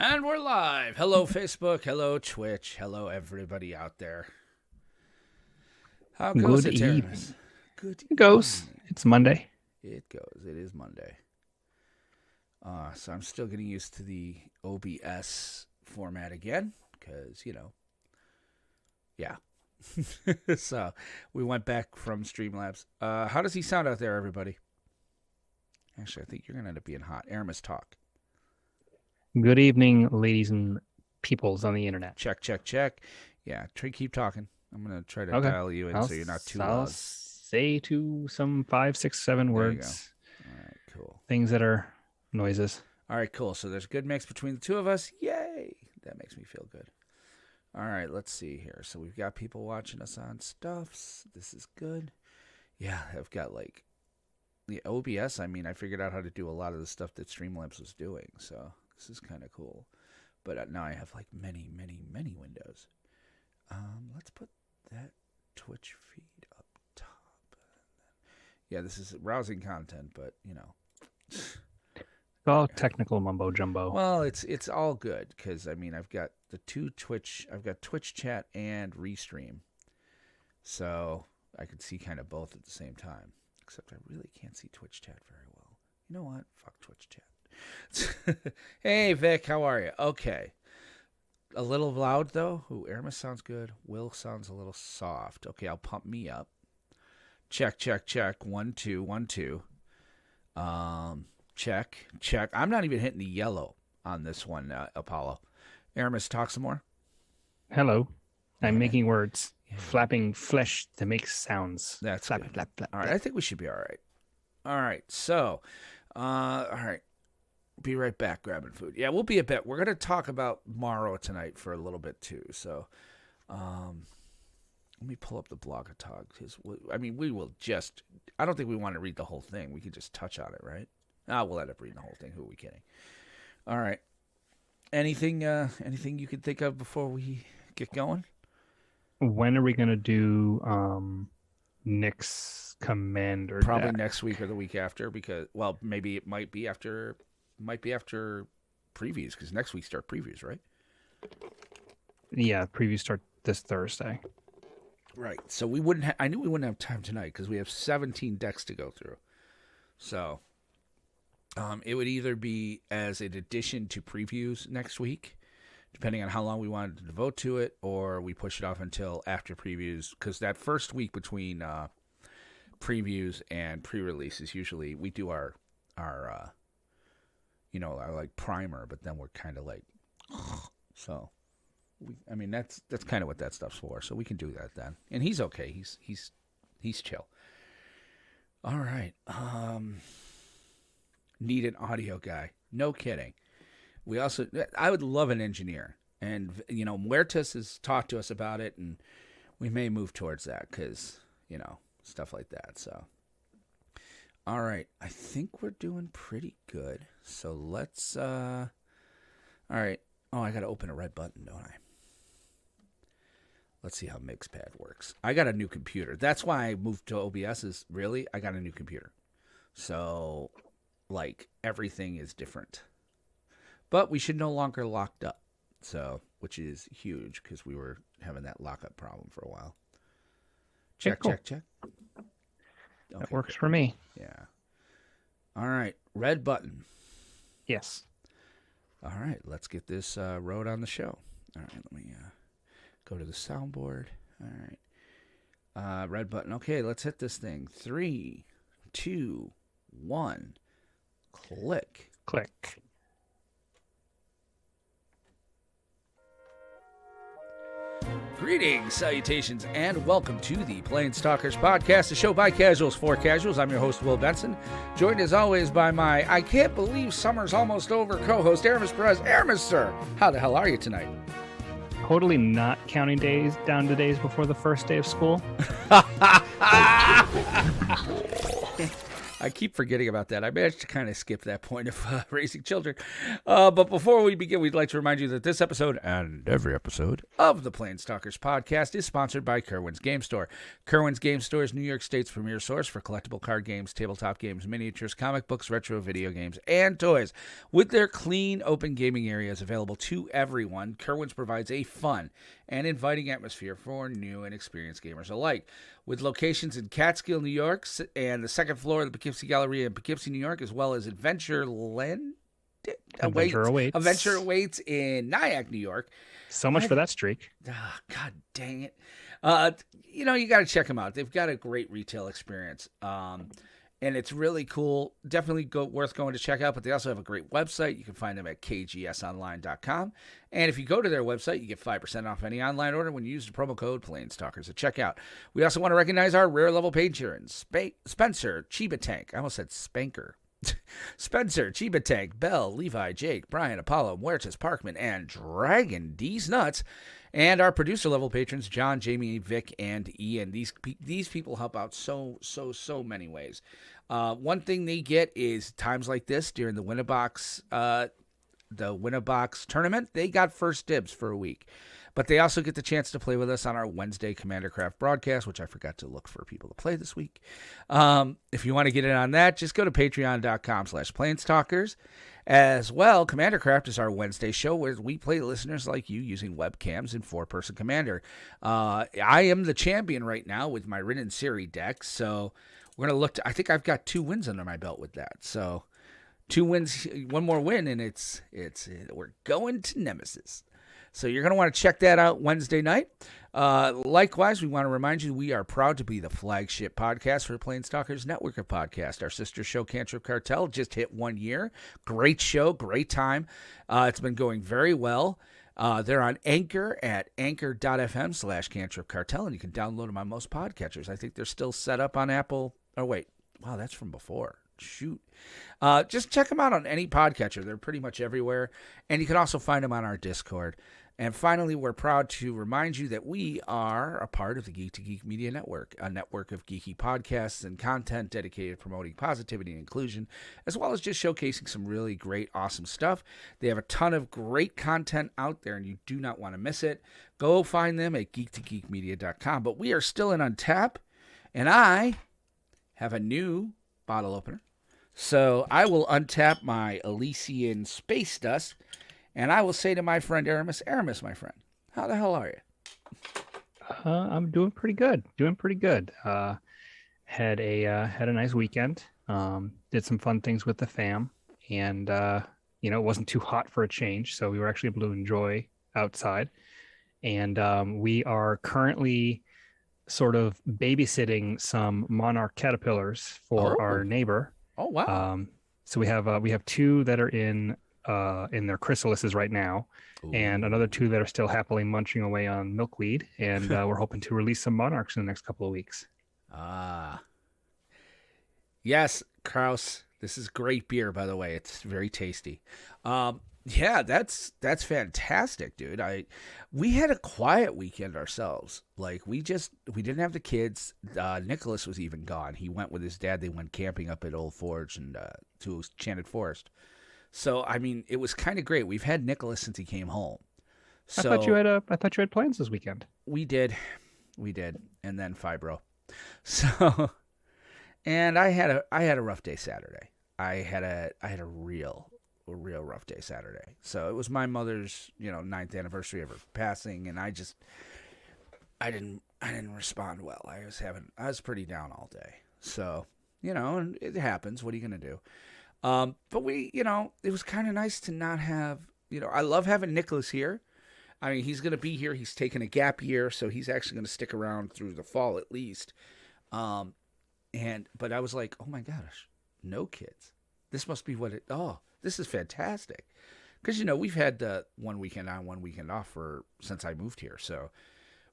And we're live. Hello, Facebook. Hello, Twitch. Hello, everybody out there. How goes it, Aramis? Good It goes. evening. It's Monday. It goes. It is Monday. So I'm still getting used to the OBS format again because, yeah. So we went back from Streamlabs. How does he sound out there, everybody? Actually, I think you're going to end up being hot. Aramis, talk. Good evening, ladies and peoples on the internet. Check, check, check. Yeah, keep talking. I'm going to try to dial you in so you're not too loud. I'll say to some 5, 6, 7 words. All right, cool. Things that are noises. All right, cool. So there's a good mix between the two of us. Yay! That makes me feel good. All right, let's see here. So we've got people watching us on Stuffs. This is good. Yeah, I've got like the OBS. I mean, I figured out how to do a lot of the stuff that Streamlabs was doing. So this is kind of cool. But now I have like many, many, many windows. Let's put that Twitch feed up top. Yeah, this is rousing content, but It's all technical mumbo jumbo. Well, it's all good because I mean I've got the two Twitch. I've got Twitch chat and Restream, so I can see kind of both at the same time. Except I really can't see Twitch chat very well. You know what? Fuck Twitch chat. Hey Vic, how are you? Okay. A little loud though. Ooh, Aramis sounds good. Will sounds a little soft. Okay, I'll pump me up. Check, check, check. 1, 2, 1, 2. Check, check. I'm not even hitting the yellow on this one, Apollo. Aramis, talk some more. Hello. I'm making words. Yeah. Flapping flesh to make sounds. That's flap, good. flap, flap, all right, flap. I think we should be all right. All right, so, all right. Be right back grabbing food. Yeah, we'll be a bit. We're going to talk about Morrow tonight for a little bit too. So let me pull up the blog of talk. I mean, we will just, I don't think we want to read the whole thing. We can just touch on it, right? We'll end up reading the whole thing. Who are we kidding? All right. Anything you can think of before we get going? When are we going to do Nick's Commander Probably deck? Next week or the week after because, well, maybe it might be after previews because next week start previews, right? Yeah, previews start this Thursday. Right. So we wouldn't. I knew we wouldn't have time tonight because we have 17 decks to go through. So it would either be as an addition to previews next week, depending on how long we wanted to devote to it, or we push it off until after previews because that first week between previews and pre-release is usually we do our like primer, but then we're kind of like, so, I mean that's kind of what that stuff's for. So we can do that then, and he's okay. He's chill. All right. Need an audio guy? No kidding. I would love an engineer, and Muertes has talked to us about it, and we may move towards that because stuff like that. So. All right, I think we're doing pretty good. So let's, all right. Oh, I got to open a red button, don't I? Let's see how Mixpad works. I got a new computer. That's why I moved to OBS I got a new computer. So, like, everything is different. But we should no longer locked up. So, which is huge because we were having that lockup problem for a while. Check, cool. check. That works for me. Yeah. All right. Red button. Yes. All right. Let's get this rode on the show. All right. Let me go to the soundboard. All right. Red button. Okay. Let's hit this thing. 3, 2, 1. Click. Click. Greetings, salutations, and welcome to the Planestalkers Podcast, a show by casuals for casuals. I'm your host, Will Benson, joined as always by my I can't believe summer's almost over co-host, Aramis Perez. Aramis, sir, how the hell are you tonight? Totally not counting days down to days before the first day of school. I keep forgetting about that. I managed to kind of skip that point of raising children. But before we begin, we'd like to remind you that this episode and every episode of the Planestalkers podcast is sponsored by Kerwin's Game Store. Kerwin's Game Store is New York State's premier source for collectible card games, tabletop games, miniatures, comic books, retro video games, and toys. With their clean, open gaming areas available to everyone, Kerwin's provides a fun and inviting atmosphere for new and experienced gamers alike. With locations in Catskill, New York, and the second floor of the Poughkeepsie Galleria in Poughkeepsie, New York, as well as Adventure awaits in Nyack, New York. So much for that streak. Oh, God dang it. You got to check them out. They've got a great retail experience. And it's really cool. Definitely worth going to check out. But they also have a great website. You can find them at kgsonline.com. And if you go to their website, you get 5% off any online order when you use the promo code Planestalkers at checkout. We also want to recognize our rare level patrons, Spencer, Chiba Tank. I almost said Spanker. Spencer, Chiba Tank, Bell, Levi, Jake, Brian, Apollo, Muertes, Parkman, and Dragon D's Nuts. And our producer-level patrons, John, Jamie, Vic, and Ian. These people help out so many ways. One thing they get is times like this during the Winnabox tournament, they got first dibs for a week. But they also get the chance to play with us on our Wednesday CommanderCraft broadcast, which I forgot to look for people to play this week. If you want to get in on that, just go to patreon.com/Planestalkers. As well, CommanderCraft is our Wednesday show where we play listeners like you using webcams in four-person Commander. I am the champion right now with my Rin and Siri deck, so we're going to look to, I think I've got 2 wins under my belt with that. So 2 wins, 1 more win, and we're going to Nemesis. So you're going to want to check that out Wednesday night. Likewise, we want to remind you we are proud to be the flagship podcast for Planestalkers Network of Podcasts. Our sister show, Cantrip Cartel, just hit 1 year. Great show, great time. It's been going very well. They're on Anchor at anchor.fm/Cantrip Cartel, and you can download them on most podcatchers. I think they're still set up on Apple. Oh, wait. Wow, that's from before. Shoot. Just check them out on any podcatcher. They're pretty much everywhere. And you can also find them on our Discord. And finally, we're proud to remind you that we are a part of the Geek to Geek Media Network, a network of geeky podcasts and content dedicated to promoting positivity and inclusion, as well as just showcasing some really great, awesome stuff. They have a ton of great content out there, and you do not want to miss it. Go find them at geektogeekmedia.com. But we are still in Untap, and I have a new bottle opener. So I will untap my Elysian Space Dust, and I will say to my friend Aramis, my friend, how the hell are you? I'm doing pretty good. Had a nice weekend. Did some fun things with the fam, and it wasn't too hot for a change, so we were actually able to enjoy outside. And we are currently sort of babysitting some monarch caterpillars for our neighbor. Oh wow! So we have 2 that are in their chrysalises right now. Ooh. And another 2 that are still happily munching away on milkweed, and we're hoping to release some monarchs in the next couple of weeks. Yes, Kraus. This is great beer, by the way. It's very tasty. Yeah, that's fantastic, dude. We had a quiet weekend ourselves. Like we didn't have the kids. Nicholas was even gone. He went with his dad. They went camping up at Old Forge and to Enchanted Forest. So I mean, it was kind of great. We've had Nicholas since he came home. So I thought you had plans this weekend. We did, and then fibro. So, and I had a rough day Saturday. I had a real rough day Saturday. So it was my mother's, 9th anniversary of her passing, and I didn't respond well. I was pretty down all day. So, and it happens. What are you going to do? But it was kind of nice to not have, I love having Nicholas here. I mean, he's going to be here. He's taking a gap year, so he's actually going to stick around through the fall at least. But I was like, oh my gosh, no kids. This must be this is fantastic. Because, we've had 1 weekend on, 1 weekend off since I moved here. So,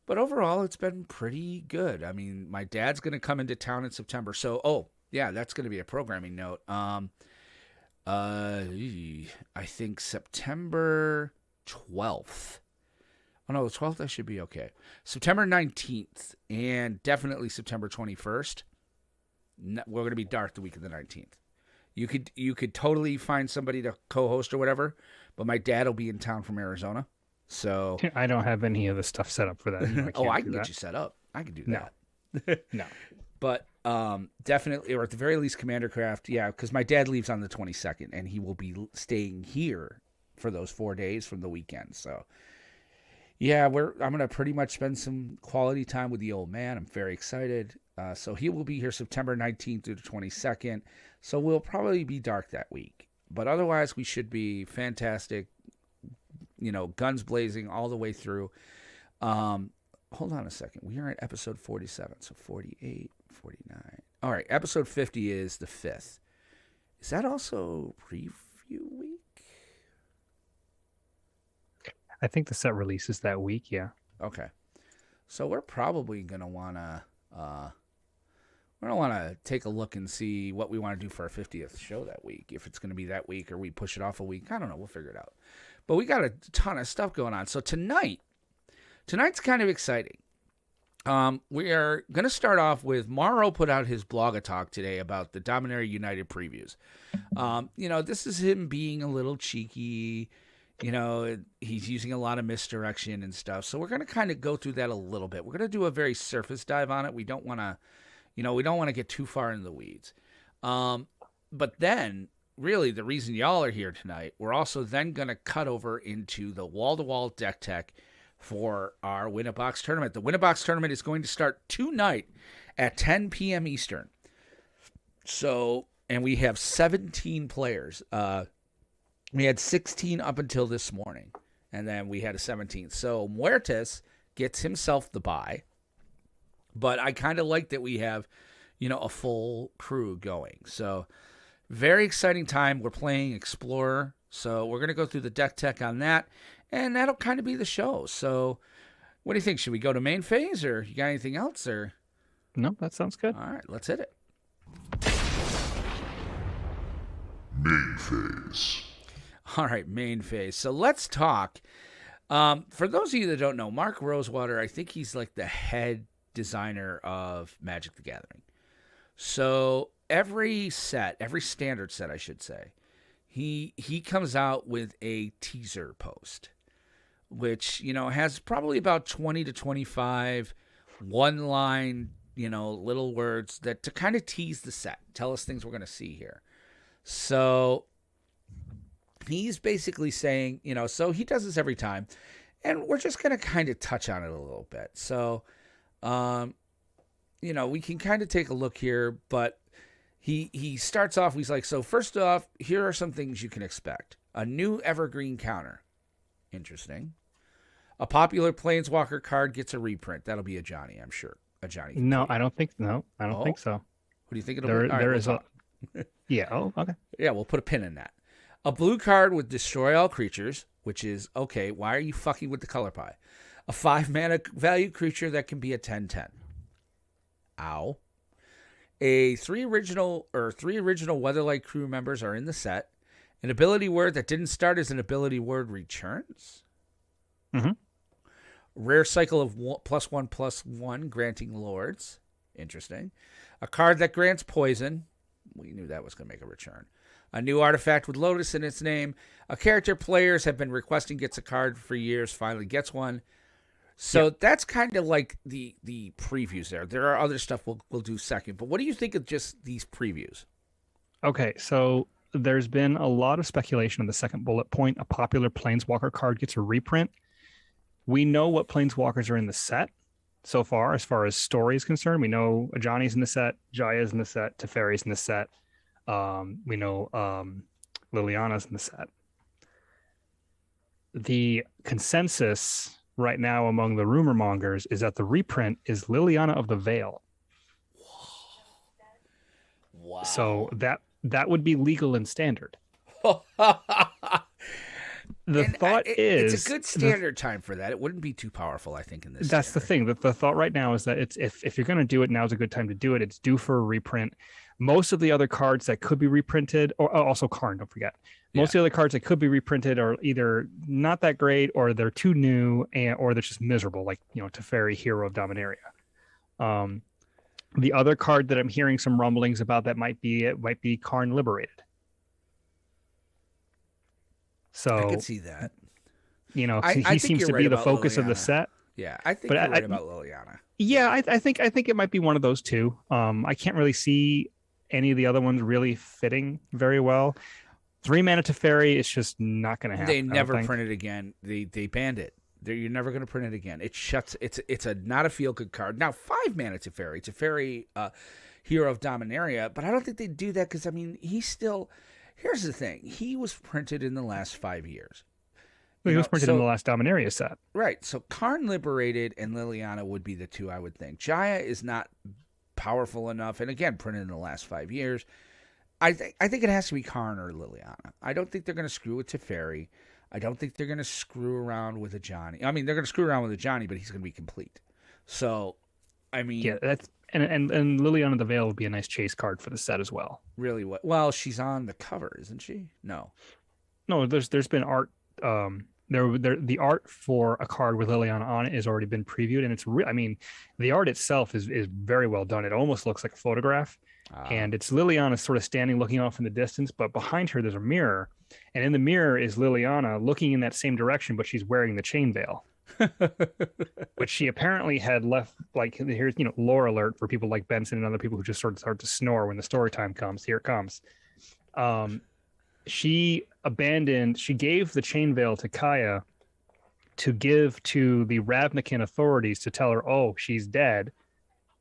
But overall, it's been pretty good. I mean, my dad's going to come into town in September. So, oh, yeah, that's going to be a programming note. I think September 12th. Oh, no, the 12th, I should be okay. September 19th and definitely September 21st. We're going to be dark the week of the 19th. You could totally find somebody to co-host or whatever, but my dad will be in town from Arizona. So I don't have any of the stuff set up for that. I can get you set up. I can do that. No. But definitely, or at the very least, CommanderCraft, yeah, because my dad leaves on the 22nd, and he will be staying here for those 4 days from the weekend. So, yeah, I'm going to pretty much spend some quality time with the old man. I'm very excited. So he will be here September 19th through the 22nd. So we'll probably be dark that week. But otherwise, we should be fantastic, guns blazing all the way through. Hold on a second. We are at episode 47, so 48, 49. All right, episode 50 is the 5th. Is that also preview week? I think the set releases that week, yeah. Okay. So we're probably going to want to take a look and see what we want to do for our 50th show that week. If it's going to be that week or we push it off a week. I don't know. We'll figure it out. But we got a ton of stuff going on. So tonight's kind of exciting. We are going to start off with Morrow put out his blog-a-talk today about the Dominaria United previews. This is him being a little cheeky. He's using a lot of misdirection and stuff. So we're going to kind of go through that a little bit. We're going to do a very surface dive on it. We don't want to get too far in the weeds. But then, really, the reason y'all are here tonight, we're also then going to cut over into the wall-to-wall deck tech for our Win-A-Box tournament. The Win-A-Box tournament is going to start tonight at 10 p.m. Eastern. So, and we have 17 players. We had 16 up until this morning, and then we had a 17th. So Muertes gets himself the bye, but I kind of like that we have, a full crew going. So very exciting time. We're playing Explorer, so we're going to go through the deck tech on that, and that'll kind of be the show. So what do you think? Should we go to main phase, or you got anything else? Or no, that sounds good. All right, let's hit it. Main phase. All right, main phase. So let's talk. For those of you that don't know, Mark Rosewater, I think he's like the head designer of Magic the Gathering. So every standard set, I should say, he comes out with a teaser post, which, has probably about 20 to 25 one-line, little words that to kind of tease the set, tell us things we're going to see here. So he's basically saying, so he does this every time, and we're just going to kind of touch on it a little bit. So, we can kind of take a look here, but he starts off, he's like, so first off, here are some things you can expect. A new evergreen counter. Interesting. A popular Planeswalker card gets a reprint. That'll be a Johnny, I'm sure. A Johnny. No, I don't think so. What do you think it'll be? There is a... Yeah, oh, okay. Yeah, we'll put a pin in that. A blue card with Destroy All Creatures, which is, okay, why are you fucking with the color pie? A 5-mana value creature that can be a 10/10. Ow. A 3 original Weatherlight crew members are in the set. An ability word that didn't start as an ability word returns. Mm-hmm. Rare cycle of +1/+1 granting lords. Interesting. A card that grants poison. We knew that was going to make a return. A new artifact with Lotus in its name. A character players have been requesting gets a card for years, finally gets one. So That's kind of like the previews there. There are other stuff we'll do second. But what do you think of just these previews? Okay, so there's been a lot of speculation on the second bullet point. A popular Planeswalker card gets a reprint. We know what Planeswalkers are in the set so far as story is concerned. We know Ajani's in the set, Jaya's in the set, Teferi's in the set. We know Liliana's in the set. The consensus right now among the rumor mongers is that the reprint is Liliana of the Veil. Wow. So that would be legal and standard. The thought is it's a good standard time for that. It wouldn't be too powerful, I think, in this. That's the thing. The thought right now is that it's if you're going to do it, now's a good time to do it. It's due for a reprint. Most of the other cards that could be reprinted, or also Karn, don't forget. Most of the other cards that could be reprinted are either not that great, or they're too new, or they're just miserable, like Teferi, Hero of Dominaria. The other card that I'm hearing some rumblings about that might be Karn Liberated. So I could see that. He seems to be the focus of the set. Yeah, I think you're right about Liliana. Yeah, I think it might be one of those two. I can't really see any of the other ones really fitting very well. 3-mana Teferi is just not going to happen. They never print it again. They banned it. You're never going to print it again. It shuts. It's not a feel good card. Now 5-mana Teferi, Hero of Dominaria, but I don't think they do that because he's still. Here's the thing. He was printed in the last 5 years. He was printed in the last Dominaria set. Right. So Karn Liberated and Liliana would be the two I would think. Jaya is not powerful enough, and again, printed in the last 5 years. I think it has to be Karn or Liliana. I don't think they're going to screw with Teferi. I don't think they're going to screw around with a Johnny. They're going to screw around with a Johnny, but he's going to be complete. So, yeah, that's and Liliana the Veil would be a nice chase card for the set as well. Really, what? Well, she's on the cover, isn't she? No. There's been art. The art for a card with Liliana on it has already been previewed, and it's the art itself is very well done. It almost looks like a photograph, and it's Liliana sort of standing looking off in the distance, but behind her there's a mirror, and in the mirror is Liliana looking in that same direction, but she's wearing the chain veil. Which she apparently had left. Like, here's lore alert for people like Benson and other people who just sort of start to snore when the story time comes. Here it comes. She gave the chain veil to Kaya to give to the Ravnican authorities to tell her, oh, she's dead,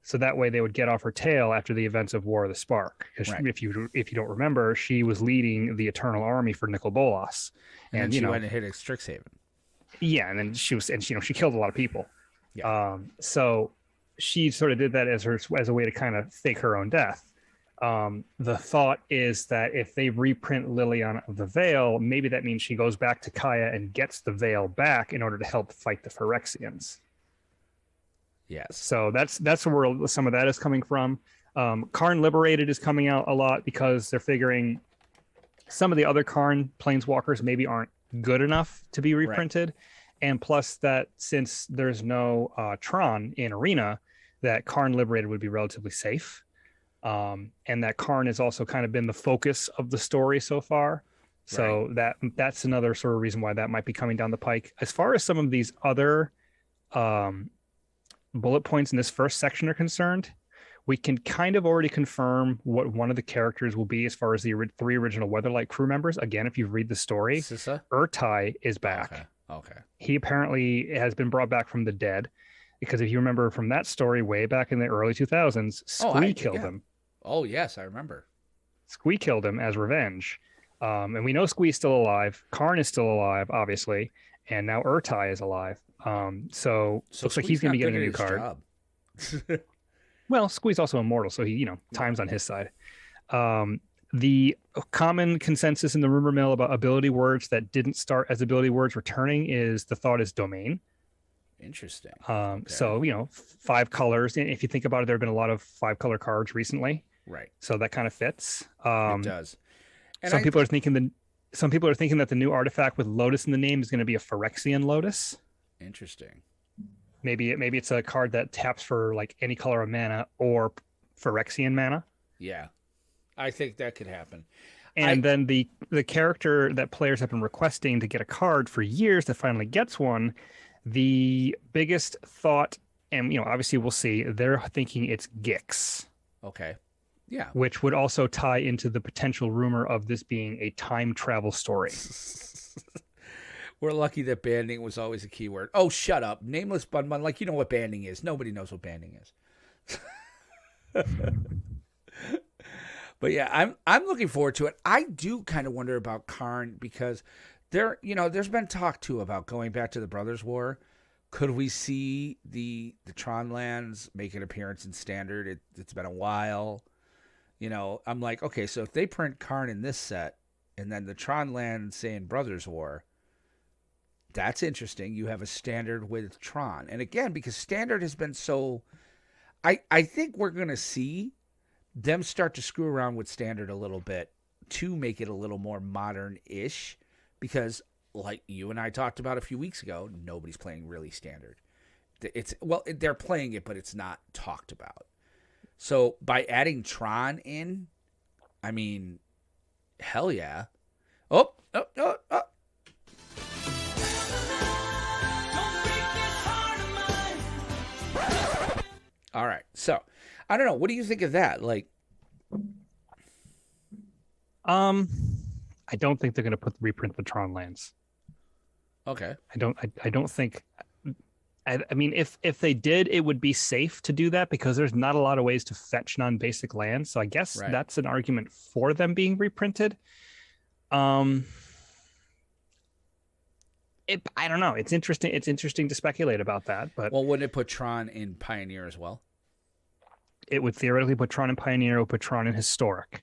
so that way they would get off her tail after the events of War of the Spark. Because if you don't remember, she was leading the Eternal Army for Nicol Bolas, and she went and hit Strixhaven. Yeah, and then she killed a lot of people. Yeah. So she sort of did that as a way to kind of fake her own death. The thought is that if they reprint Liliana of the Veil, maybe that means she goes back to Kaya and gets the Veil back in order to help fight the Phyrexians. Yes. So that's where some of that is coming from. Karn Liberated is coming out a lot because they're figuring some of the other Karn Planeswalkers maybe aren't good enough to be reprinted. Right. And plus that since there's no Tron in Arena, that Karn Liberated would be relatively safe. And that Karn has also kind of been the focus of the story so far. So that's another sort of reason why that might be coming down the pike. As far as some of these other bullet points in this first section are concerned, we can kind of already confirm what one of the characters will be as far as the 3 original Weatherlight crew members. Again, if you read the story, Urtai is back. Okay. He apparently has been brought back from the dead because if you remember from that story way back in the early 2000s, Squee killed him. Oh, yes, I remember. Squee killed him as revenge. And we know Squee's still alive. Karn is still alive, obviously. And now Urtai is alive. So looks like he's going to be getting a new card. Well, Squee's also immortal, so he, time's on his side. The common consensus in the rumor mill about ability words that didn't start as ability words returning is the thought is domain. Interesting. Okay. So, 5 colors. If you think about it, there have been a lot of 5-color cards recently. Right. So that kind of fits. It does. And some people are thinking that the new artifact with Lotus in the name is going to be a Phyrexian Lotus. Interesting. Maybe it's a card that taps for like any color of mana or Phyrexian mana. Yeah, I think that could happen. And then the character that players have been requesting to get a card for years that finally gets one, the biggest thought, and obviously we'll see, they're thinking it's Gix. Okay. Yeah. Which would also tie into the potential rumor of this being a time travel story. We're lucky that banding was always a keyword. Oh, shut up. Nameless Bun Bun, like you know what banding is. Nobody knows what banding is. But yeah, I'm looking forward to it. I do kind of wonder about Karn because there's been talk too about going back to the Brothers' War. Could we see the Tron lands make an appearance in Standard? It's been a while. I'm like, okay, so if they print Karn in this set and then the Tron lands say in Brothers' War, That's interesting. You have a standard with Tron. And again, because standard has been so... I think we're going to see them start to screw around with standard a little bit to make it a little more modern-ish. Because, like you and I talked about a few weeks ago, nobody's playing really standard. They're playing it, but it's not talked about. So by adding Tron in, I mean, hell yeah. Oh. All right. So, I don't know. What do you think of that? Like, I don't think they're going to reprint the Tron lands. okay. I don't think. I mean, if they did, it would be safe to do that because there's not a lot of ways to fetch non-basic lands. So I guess Right. that's an argument for them being reprinted. I don't know. It's interesting. It's interesting to speculate about that, but Well, wouldn't it put Tron in Pioneer as well? it would theoretically put Tron in Pioneer, it would put Tron in Historic.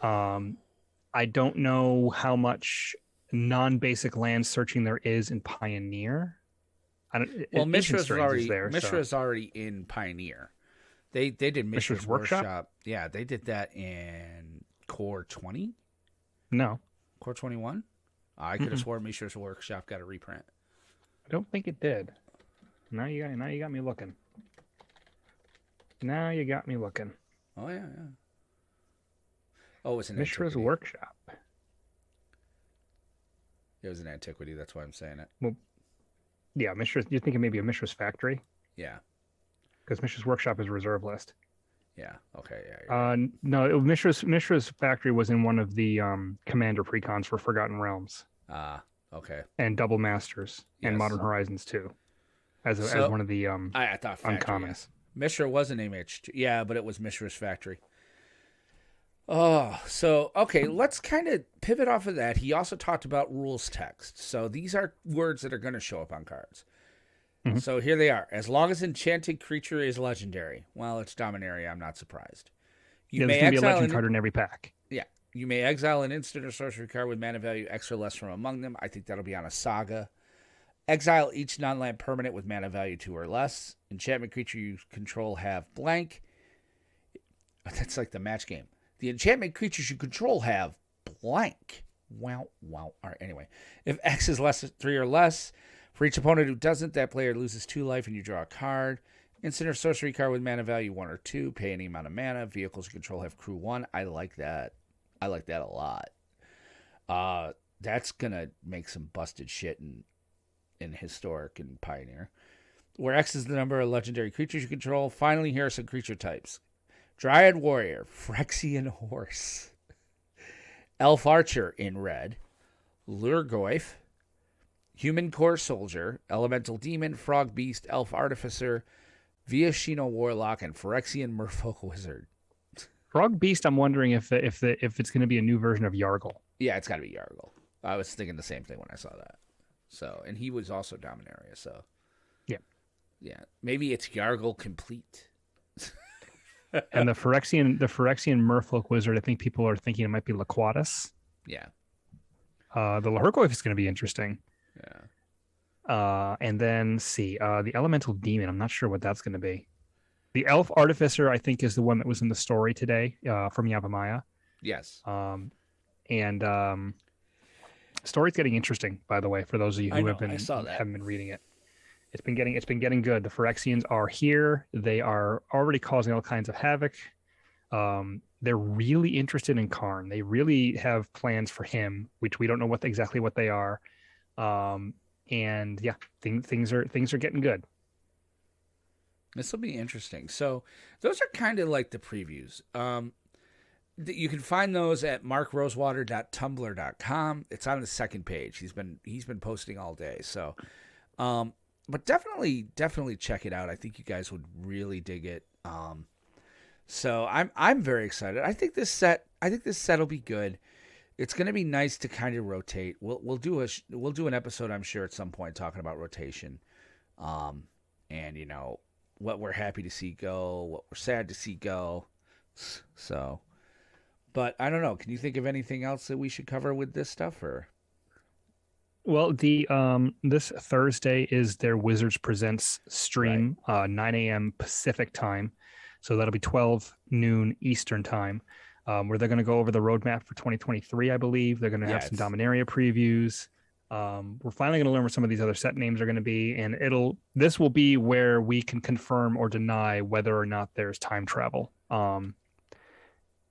I don't know how much non-basic land searching there is in Pioneer. Well, Ancient Mishra's Strains is there. Mishra's already in Pioneer. They did Mishra's Workshop? Workshop. Yeah, they did that in Core 20, No, Core 21. I could have sworn Mishra's Workshop got a reprint. I don't think it did. Now you got me looking. Now you got me looking. Oh yeah. Oh, it was an Mishra's antiquity. Workshop. It was an antiquity. That's why I'm saying it. Well, yeah, Mishra's. You're thinking maybe a Mishra's Factory Yeah. because Mishra's Workshop is a reserve list. Yeah. Okay. Yeah. you're right. No, Mishra's Factory was in one of the Commander precons for Forgotten Realms Okay. and Double Masters and Yes. Modern Horizons too, as So, one of the I thought Factory. uncommons. Mishra was an MH. Yeah, but it was Mishra's Factory. Oh, so, okay, let's kind of pivot off of that. He also talked about rules text. So these are words that are going to show up on cards. Mhm. So here they are. As long as enchanted creature is legendary. Well, it's Dominaria. I'm not surprised. You Yeah, may there's gonna be a exile legend card in every pack. Yeah. You may exile an instant or sorcery card with mana value X or less from among them. I think that'll be on a saga. Exile each non-land permanent with mana value 2 or less. Enchantment creature you control have blank. That's like the match game. The enchantment creatures you control have blank. Wow. All right, anyway. If X is less than 3 or less, for each opponent who doesn't, that player loses 2 life and you draw a card. Instant or sorcery card with mana value 1 or 2. Pay any amount of mana. Vehicles you control have crew 1. I like that. I like that a lot. That's going to make some busted shit in Historic and Pioneer. Where X is the number of legendary creatures you control. Finally, here are some creature types. Dryad Warrior, Phyrexian Horse, Elf Archer in red, Lurgoyf, Human Core Soldier, Elemental Demon, Frog Beast, Elf Artificer, Viashino Warlock, and Phyrexian Merfolk Wizard. Frog Beast. I'm wondering if it's going to be a new version of Yargle. Yeah, it's got to be Yargle. I was thinking the same thing when I saw that. So, and he was also Dominaria, so. Yeah, maybe it's Yargle complete. And the Phyrexian Merfolk Wizard, I think people are thinking it might be Laquatus. Yeah. The Lurgoyf is going to be interesting. Yeah. And then the Elemental Demon. I'm not sure what that's going to be. The Elf Artificer, I think, is the one that was in the story today from Yavimaya. Yes. Story's getting interesting, by the way, for those of you who I saw that. haven't been reading it. It's been getting good. The Phyrexians are here. They are already causing all kinds of havoc. They're really interested in Karn. They really have plans for him, which we don't know exactly what they are. And yeah, things are getting good. This will be interesting. So those are kind of like the previews. You can find those at markrosewater.tumblr.com. It's on the second page. He's been posting all day. So, but definitely check it out. I think you guys would really dig it. So I'm very excited. I think this set will be good. It's going to be nice to kind of rotate. We'll do an episode, I'm sure, at some point talking about rotation. And you know what we're happy to see go, what we're sad to see go. So, but I don't know. Can you think of anything else that we should cover with this stuff, or? Well, the this Thursday is their Wizards Presents stream, 9 a.m. Pacific time. So that'll be 12 noon Eastern time, where they're going to go over the roadmap for 2023, I believe. They're going to have some Dominaria previews. We're finally going to learn what some of these other set names are going to be, and this will be where we can confirm or deny whether or not there's time travel.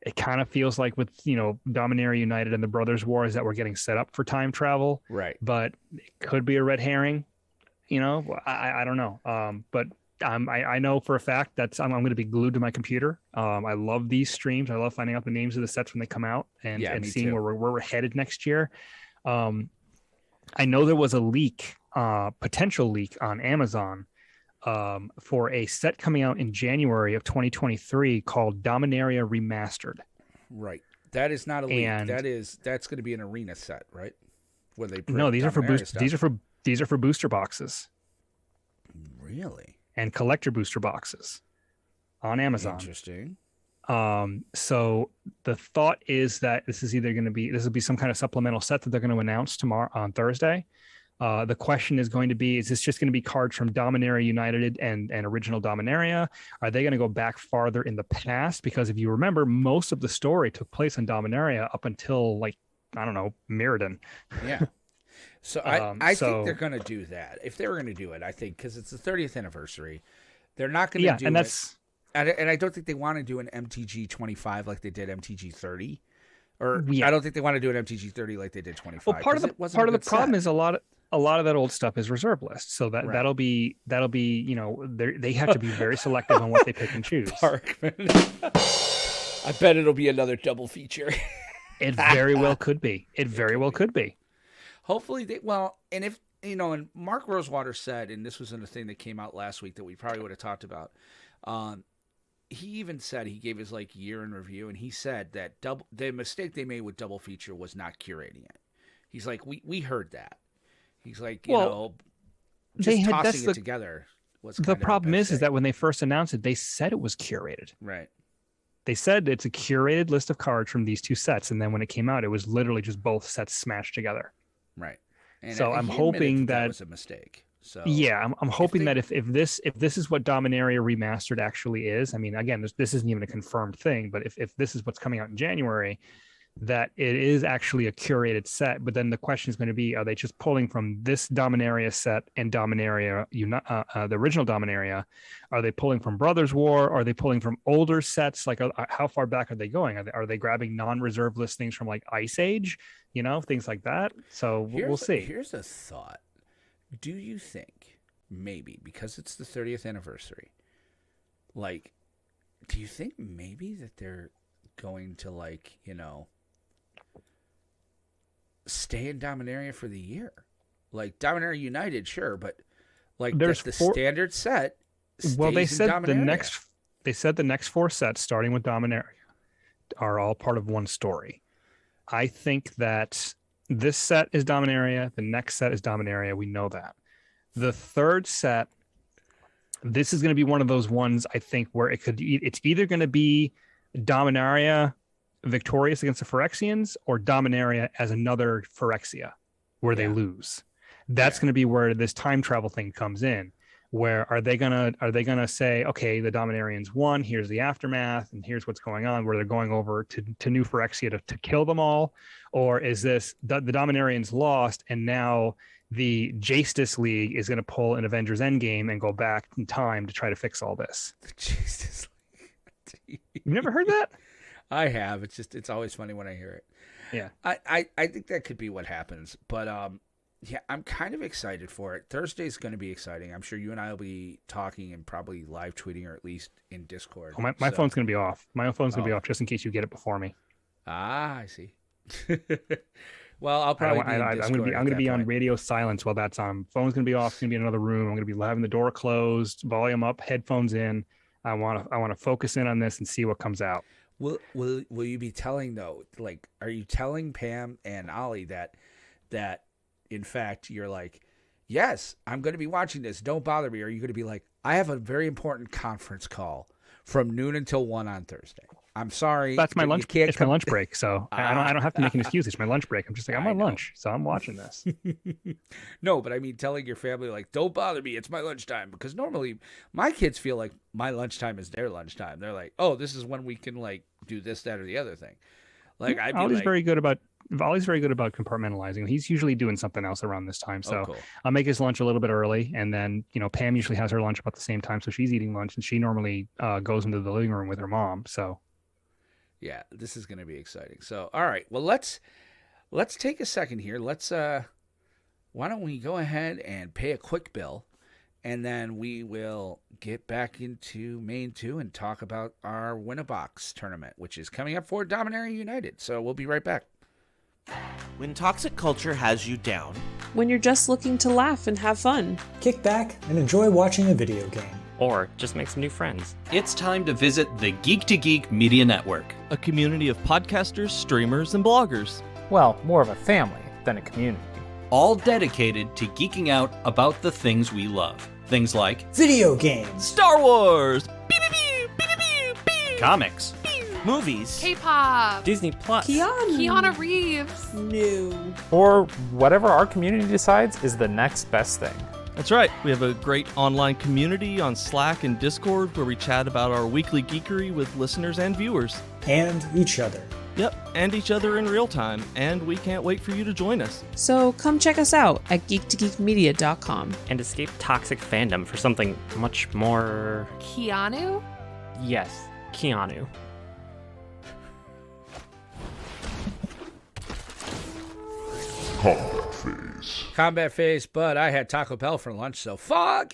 It kind of feels like with, Dominaria United and the Brothers Wars that we're getting set up for time travel. Right. But it could be a red herring. I don't know. But I know for a fact that I'm going to be glued to my computer. I love these streams. I love finding out the names of the sets when they come out and seeing where we're headed next year. I know there was a leak, potential leak on Amazon for a set coming out in January of 2023 called Dominaria Remastered. Right. That is not a leak. That's going to be an arena set, right? Where they these are for booster boxes. Really? And collector booster boxes on Amazon. Interesting. So the thought is that this will be some kind of supplemental set that they're going to announce tomorrow on Thursday. The question is going to be, is this just going to be cards from Dominaria United and original Dominaria? Are they going to go back farther in the past? Because if you remember, most of the story took place in Dominaria up until Mirrodin. Yeah. So I think they're going to do that. If they were going to do it, I think, because it's the 30th anniversary, they're not going to do it. And I don't think they want to do an MTG 25 like they did MTG 30. I don't think they want to do an MTG 30 like they did 25. Well, part of the problem is a lot of that old stuff is reserve list, so that'll be they have to be very selective on what they pick and choose. Parkman. I bet it'll be another double feature. It very well could be. Hopefully and if and Mark Rosewater said, and this was in the thing that came out last week that we probably would have talked about. He even said, he gave his year in review, and he said that the mistake they made with double feature was not curating it. He's like, we heard that. He's like, just tossing it together was kind of the problem is that when they first announced it, they said it was curated. Right. They said it's a curated list of cards from these two sets, and then when it came out, it was literally just both sets smashed together. Right. And so I'm hoping that was a mistake. So yeah, I'm hoping that if this is what Dominaria Remastered actually is, I mean, again, this isn't even a confirmed thing, but if this is what's coming out in January, that it is actually a curated set. But then the question is going to be, are they just pulling from this Dominaria set and Dominaria, the original Dominaria? Are they pulling from Brothers War? Are they pulling from older sets? How far back are they going? Are they grabbing non-reserve listings from Ice Age? Things like that. So we'll see. Here's a thought. Do you think maybe because it's the 30th anniversary, do you think maybe that they're going to stay in Dominaria for the year? Dominaria United, sure, but there's the standard set. Well, they said Dominaria. the next 4 sets starting with Dominaria are all part of one story. I think that this set is Dominaria. The next set is Dominaria. We know that. The third set, this is going to be one of those ones, I think, where it's either going to be Dominaria victorious against the Phyrexians or Dominaria as another Phyrexia where they lose. That's going to be where this time travel thing comes in. Where are they gonna say, okay, the Dominarians won, here's the aftermath, and here's what's going on, where they're going over to New Phyrexia to kill them all? Or is this the Dominarians lost and now the Justice League is going to pull an Avengers Endgame and go back in time to try to fix all this? The Justice League. You've never heard that? I have. It's always funny when I hear it. Yeah. I think that could be what happens, but yeah, I'm kind of excited for it. Thursday's going to be exciting. I'm sure you and I will be talking and probably live tweeting, or at least in Discord. Oh, my phone's going to be off. My phone's going to be off just in case you get it before me. Ah, I see. Well, I'll probably be in Discord. I'm going to be on radio silence while that's on. Phone's going to be off. It's going to be in another room. I'm going to be having the door closed, volume up, headphones in. I want to focus in on this and see what comes out. Will you be telling though? Are you telling Pam and Ollie that in fact you're yes, I'm going to be watching this, don't bother me? Or are you going to be I have a very important conference call from noon until 1 on Thursday? I'm sorry. That's my but lunch. You can't It's my lunch break, so I don't have to make an Ah. excuse. It's my lunch break. I'm just like, I'm I on know. lunch, so I'm watching this. No, but I mean, telling your family, like, don't bother me. It's my lunchtime. Because normally my kids feel like my lunchtime is their lunchtime. They're like, oh, this is when we can, like, do this, that, or the other thing. Like, I'd be Ollie's like, very good about compartmentalizing. He's usually doing something else around this time, so cool. I'll make his lunch a little bit early, and then Pam usually has her lunch about the same time, so she's eating lunch, and she normally goes into the living room with her mom. So Yeah, this is going to be exciting. So, all right. Well, let's take a second here. Why don't we go ahead and pay a quick bill, and then we will get back into Main 2 and talk about our Win-A-Box tournament, which is coming up for Dominaria United. So we'll be right back. When toxic culture has you down, When you're just looking to laugh and have fun. Kick back and enjoy watching a video game. Or just make some new friends. It's time to visit the Geek to Geek Media Network. A community of podcasters, streamers, and bloggers. Well, more of a family than a community. All dedicated to geeking out about the things we love. Things like Video games, Star Wars! comics, movies, K-pop, Disney Plus. Keanu Reeves, No. Or whatever our community decides is the next best thing. That's right, we have a great online community on Slack and Discord where we chat about our weekly geekery with listeners and viewers. and each other. Yep, and each other in real time, and we can't wait for you to join us. So come check us out at geektogeekmedia.com. And escape toxic fandom for something much more. Keanu. Yes, Keanu. Combat phase. Combat phase, but I had Taco Bell for lunch, so fuck.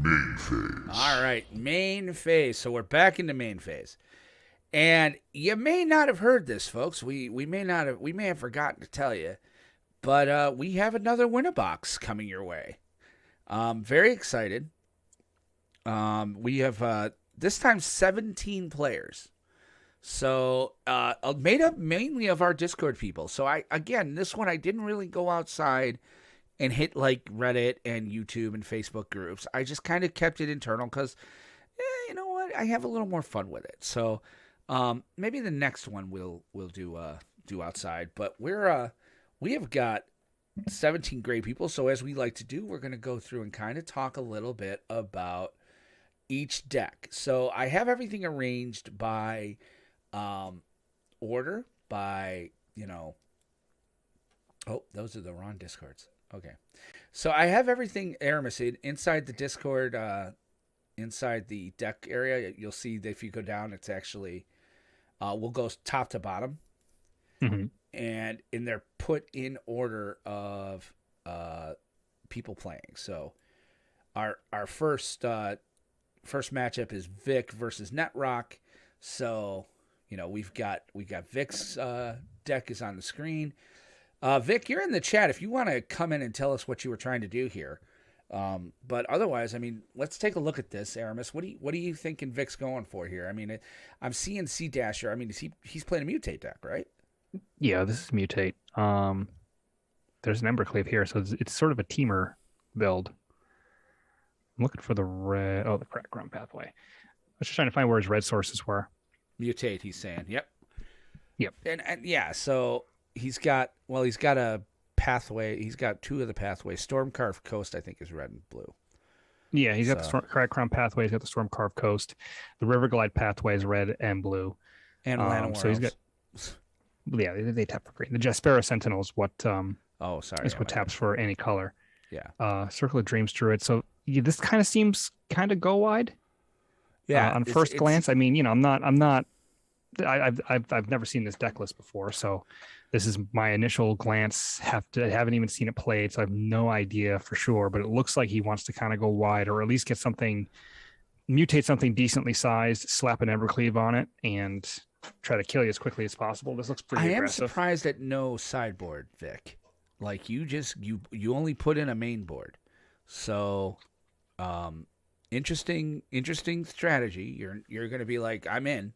Main phase. All right, main phase. So we're back into main phase. And you may not have heard this, folks. We may have forgotten to tell you, but we have another Win-A-Box coming your way. Very excited. We have this time 17 players. So made up mainly of our Discord people. So this one I didn't really go outside and hit like Reddit and YouTube and Facebook groups. I just kind of kept it internal because, you know what, I have a little more fun with it. So maybe the next one we'll do outside. But we have got 17 great people. So as we like to do, we're going to go through and kind of talk a little bit about each deck. So I have everything arranged by order, by oh, those are the wrong Discords. Okay. So I have everything Aramis inside the Discord, inside the deck area. You'll see that if you go down, it's actually, we'll go top to bottom. Mm-hmm. And they're put in order of people playing. So our first matchup is Vic versus Netrock. So, we've got Vic's deck is on the screen. Vic, you're in the chat if you want to come in and tell us what you were trying to do here. But otherwise, I mean, let's take a look at this, Aramis. What do you thinking Vic's going for here? I mean, I'm seeing C Dasher. I mean, he's playing a mutate deck, right? Yeah, this is mutate. There's an Embercleave here, so it's sort of a teamer build. I'm looking for the red. Oh, the crack ground pathway. I was just trying to find where his red sources were. Mutate, he's saying. Yep. Yep. And yeah, so he's got a pathway. He's got two of the pathways. Stormcarved Coast, I think, is red and blue. Yeah, he's got the crack ground pathway. He's got the Stormcarved Coast. The Riverglide pathway is red and blue. And Llanowar so he's got. Yeah, they tap for green. The Jaspera Sentinel is what. Is what taps for any color. Yeah. Circle of Dreams Druid. So this kind of seems kind of go wide. Yeah. On first glance, I mean, I'm not. I've never seen this deck list before, so this is my initial glance. Haven't even seen it played, so I have no idea for sure. But it looks like he wants to kind of go wide, or at least mutate something decently sized, slap an Evercleave on it, and try to kill you as quickly as possible. This looks pretty aggressive. I am surprised at no sideboard, Vic. Like you only put in a main board. So, interesting strategy. You're going to be like, I'm in.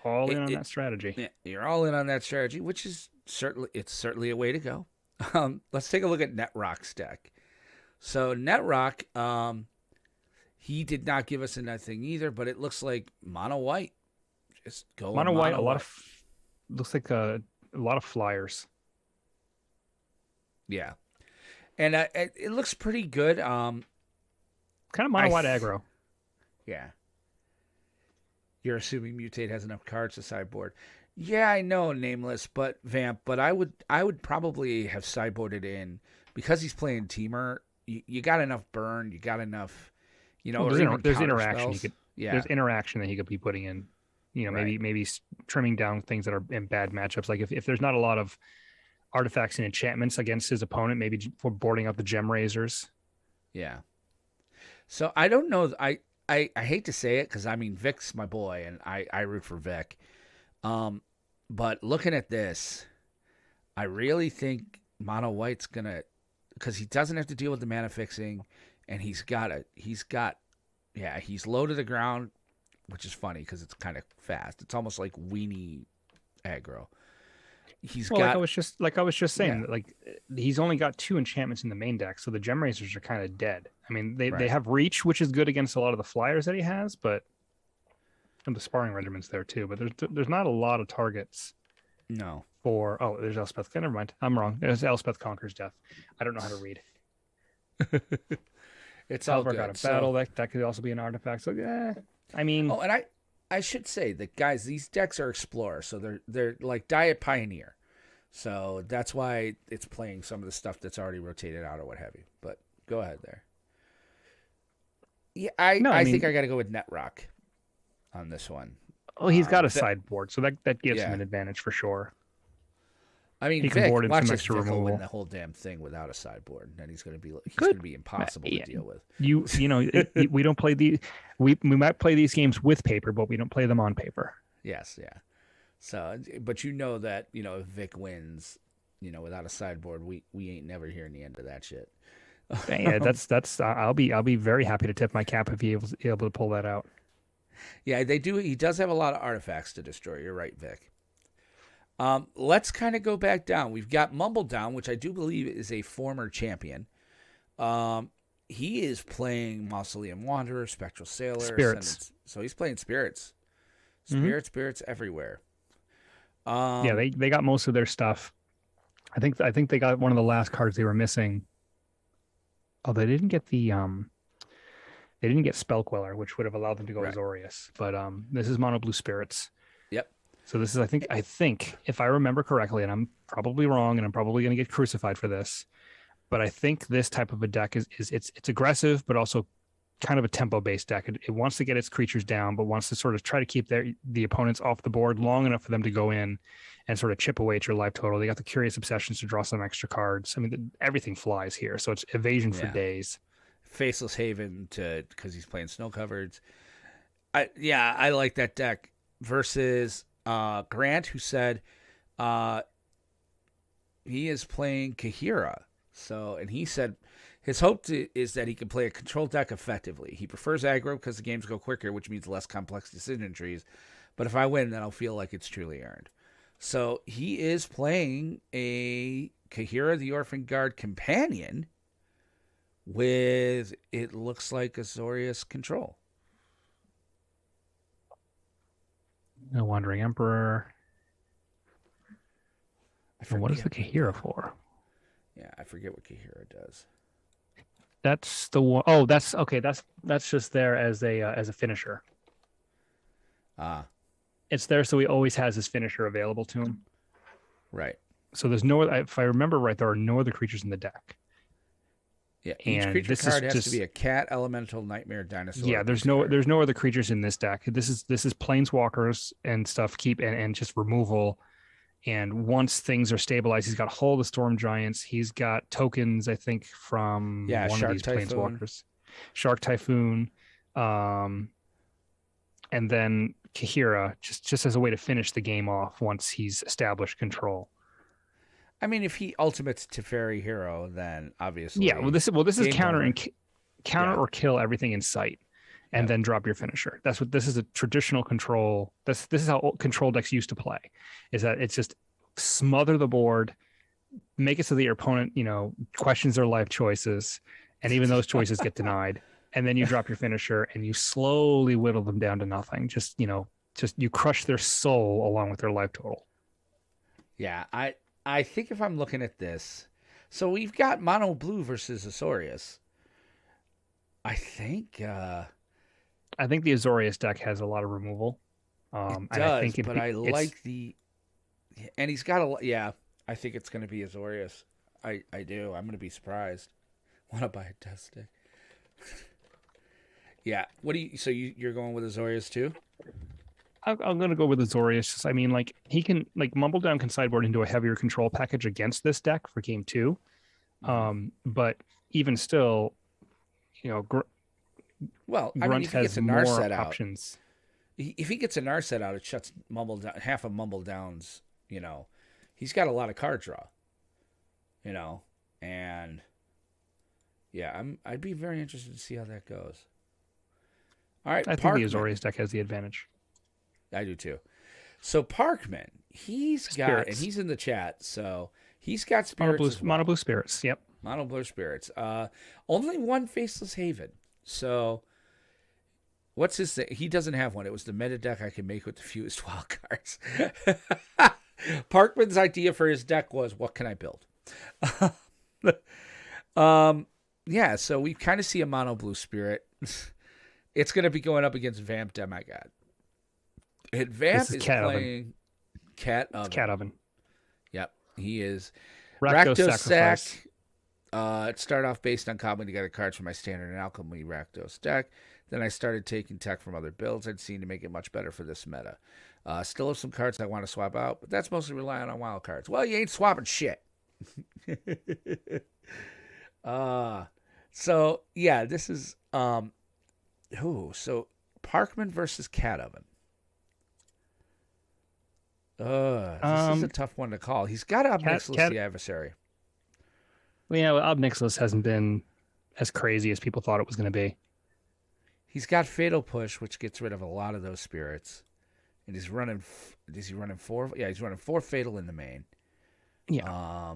All in on that strategy. Yeah, you're all in on that strategy, which is certainly a way to go. Let's take a look at Netrock's deck. So Netrock, He did not give us anything either, but it looks like mono white. Just go Mono white, a lot white. of looks like a lot of flyers. Yeah, and it looks pretty good. Kind of mono white aggro. Yeah. You're assuming Mutate has enough cards to sideboard. Yeah, I know, Nameless, but Vamp. But I would probably have sideboarded in because he's playing Teamer. You got enough burn. You got enough. There's interaction. Spells. There's interaction that he could be putting in. Maybe trimming down things that are in bad matchups. Like if there's not a lot of artifacts and enchantments against his opponent, maybe for boarding out the Gem Razors. Yeah. So I don't know. I hate to say it because I mean Vic's my boy and I root for Vic. But looking at this, I really think Mono White's gonna, because he doesn't have to deal with the mana fixing, and he's low to the ground, which is funny because it's kind of fast. It's almost like weenie aggro. Like I was just saying, like he's only got 2 enchantments in the main deck, so the Gem Razors are kind of dead. I mean, they have reach, which is good against a lot of the flyers that he has, but and the sparring regiment's there too. But there's not a lot of targets. No. There's Elspeth. Never mind, I'm wrong. There's Elspeth Conquers Death. I don't know how to read. It's all good. Got a battle that could also be an artifact. So yeah, I mean. Oh, and I should say that, guys, these decks are Explorer, so they're like Diet Pioneer. So that's why it's playing some of the stuff that's already rotated out or what have you. But go ahead there. Yeah, I think I got to go with Netrock on this one. Oh, he's got a sideboard, so that gives him an advantage for sure. I mean, he can board in some Vic extra removal. will win the whole damn thing without a sideboard, and then he's going to be impossible to deal with. We don't play these. We might play these games with paper, but we don't play them on paper. Yes, yeah. So, but that if Vic wins, without a sideboard, we ain't never hearing the end of that shit. Yeah, that's. I'll be very happy to tip my cap if he's able to pull that out. Yeah, they do. He does have a lot of artifacts to destroy. You're right, Vic. Let's kind of go back down. We've got Mumble Down, which I do believe is a former champion. He is playing Mausoleum Wanderer, Spectral Sailor, Spirits. So he's playing Spirits. Spirits everywhere. They got most of their stuff. I think they got one of the last cards they were missing. Oh, they didn't get the they didn't get Spell Queller, which would have allowed them to go Azorius. But this is Mono Blue Spirits. Yep. So this is I think if I remember correctly, and I'm probably wrong, and I'm probably going to get crucified for this, but I think this type of a deck is it's aggressive, but also kind of a tempo-based deck. It wants to get its creatures down, but wants to sort of try to keep the opponents off the board long enough for them to go in and sort of chip away at your life total. They got the Curious Obsessions to draw some extra cards. I mean, everything flies here, so it's evasion for days. Faceless Haven because he's playing Snow Covered. I like that deck versus Grant, who said he is playing Kahira. So, and he said his hope is that he can play a control deck effectively. He prefers aggro because the games go quicker, which means less complex decision trees. But if I win, then I'll feel like it's truly earned. So he is playing a Kahira the Orphan Guard companion with, it looks like, Azorius control. No Wandering Emperor. What is the Kahira for? Yeah, I forget what Kahira does. That's the one. Oh, that's okay. That's just there as a finisher. It's there so he always has his finisher available to him. Right. So there's no. If I remember right, there are no other creatures in the deck. Yeah, each creature card has to be a cat, elemental, nightmare, dinosaur. Yeah, there's no other creatures in this deck. This is planeswalkers and stuff. And just removal. And once things are stabilized, he's got Hull the Storm Giants. He's got tokens, I think, from one of these planeswalkers. Shark Typhoon. And then Kahira, just as a way to finish the game off once he's established control. I mean, if he ultimates Teferi Hero, then obviously... Yeah, well, this is counter or kill everything in sight. And then drop your finisher. This is a traditional control. This is how control decks used to play. Is that it's just smother the board, make it so that your opponent, questions their life choices, and even those choices get denied, and then you drop your finisher and you slowly whittle them down to nothing. Just you crush their soul along with their life total. Yeah, I think if I'm looking at this, so we've got mono blue versus Azorius. I think the Azorius deck has a lot of removal. it and does, I but I like the, and he's got a, yeah, I think it's going to be Azorius. I do. I'm going to be surprised. Want to buy a test stick? Yeah. What do you? So you're going with Azorius too? I'm going to go with Azorius. I mean, like, he can, like, Mumble Down can sideboard into a heavier control package against this deck for game 2. But even still, Well, I mean, Grunt if he gets has a more Narset options. If he gets a Narset out, it shuts half of Mumble Down's. He's got a lot of card draw. And yeah, I'd be very interested to see how that goes. All right, I think the Azorius deck has the advantage. I do too. So Parkman, he's got, Spirits. and he's in the chat, so he's got spirits. Mono blue spirits. Yep. Mono blue spirits. Only one Faceless Haven. So what's his thing? He doesn't have one. It was the meta deck I can make with the fewest wild cards. Parkman's idea for his deck was, what can I build? Yeah, so we kind of see a mono blue spirit. It's going to be going up against Vamp Demigod. And Vamp is playing Cat Oven. Cat Oven. Yep, he is. Rakdos Rakdos Sacrifice. It started off based on cobbling together cards from my standard and alchemy Rakdos deck. Then I started taking tech from other builds I'd seen to make it much better for this meta. Still have some cards I want to swap out, but that's mostly relying on wild cards. Well, you ain't swapping shit. So yeah, this is so Parkman versus Cat Oven. This is a tough one to call. He's got Ob Nixilis the Adversary. Well, yeah, Ob Nixilis hasn't been as crazy as people thought it was going to be. He's got Fatal Push, which gets rid of a lot of those spirits. And he's running. Is he running 4? Yeah, he's running 4 Fatal in the main. Yeah.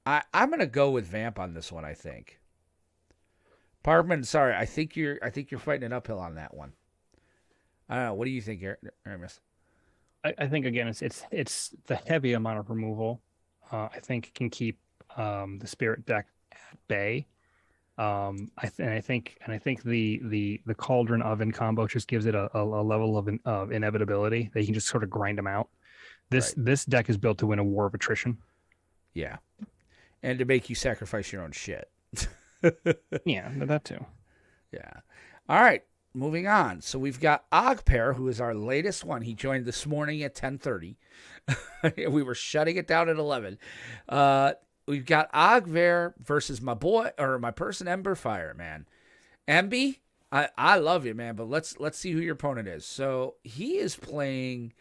I'm gonna go with Vamp on this one. I think. Parkman, sorry, I think you're fighting an uphill on that one. I don't know. What do you think, Aramis? I think again, it's the heavy amount of removal. I think can keep the spirit deck at bay. I think the Cauldron Oven combo just gives it a level of inevitability that you can just sort of grind them out. This deck is built to win a war of attrition. Yeah, and to make you sacrifice your own shit. Yeah, that too. Yeah. All right, moving on. So we've got Ogpair, who is our latest one. He joined this morning at 10:30. We were shutting it down at 11. We've got Ogver versus my person Emberfire, man. Emby, I love you, man, but let's see who your opponent is. So he is playing.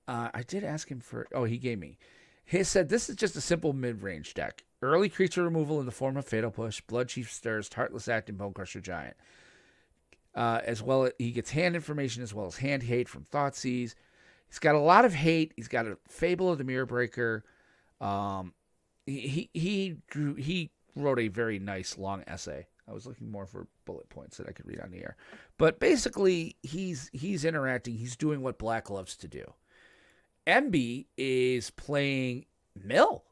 I did ask him for. Oh, he gave me. He said this is just a simple mid-range deck. Early creature removal in the form of Fatal Push, Blood Chief Stirs, Heartless Act, and Bone Crusher Giant. As well, he gets hand information as well as hand hate from Thoughtseize. He's got a lot of hate. He's got a Fable of the Mirror Breaker. He wrote a very nice long essay. I was looking more for bullet points that I could read on the air. But basically, he's interacting. He's doing what Black loves to do. MB is playing Mill.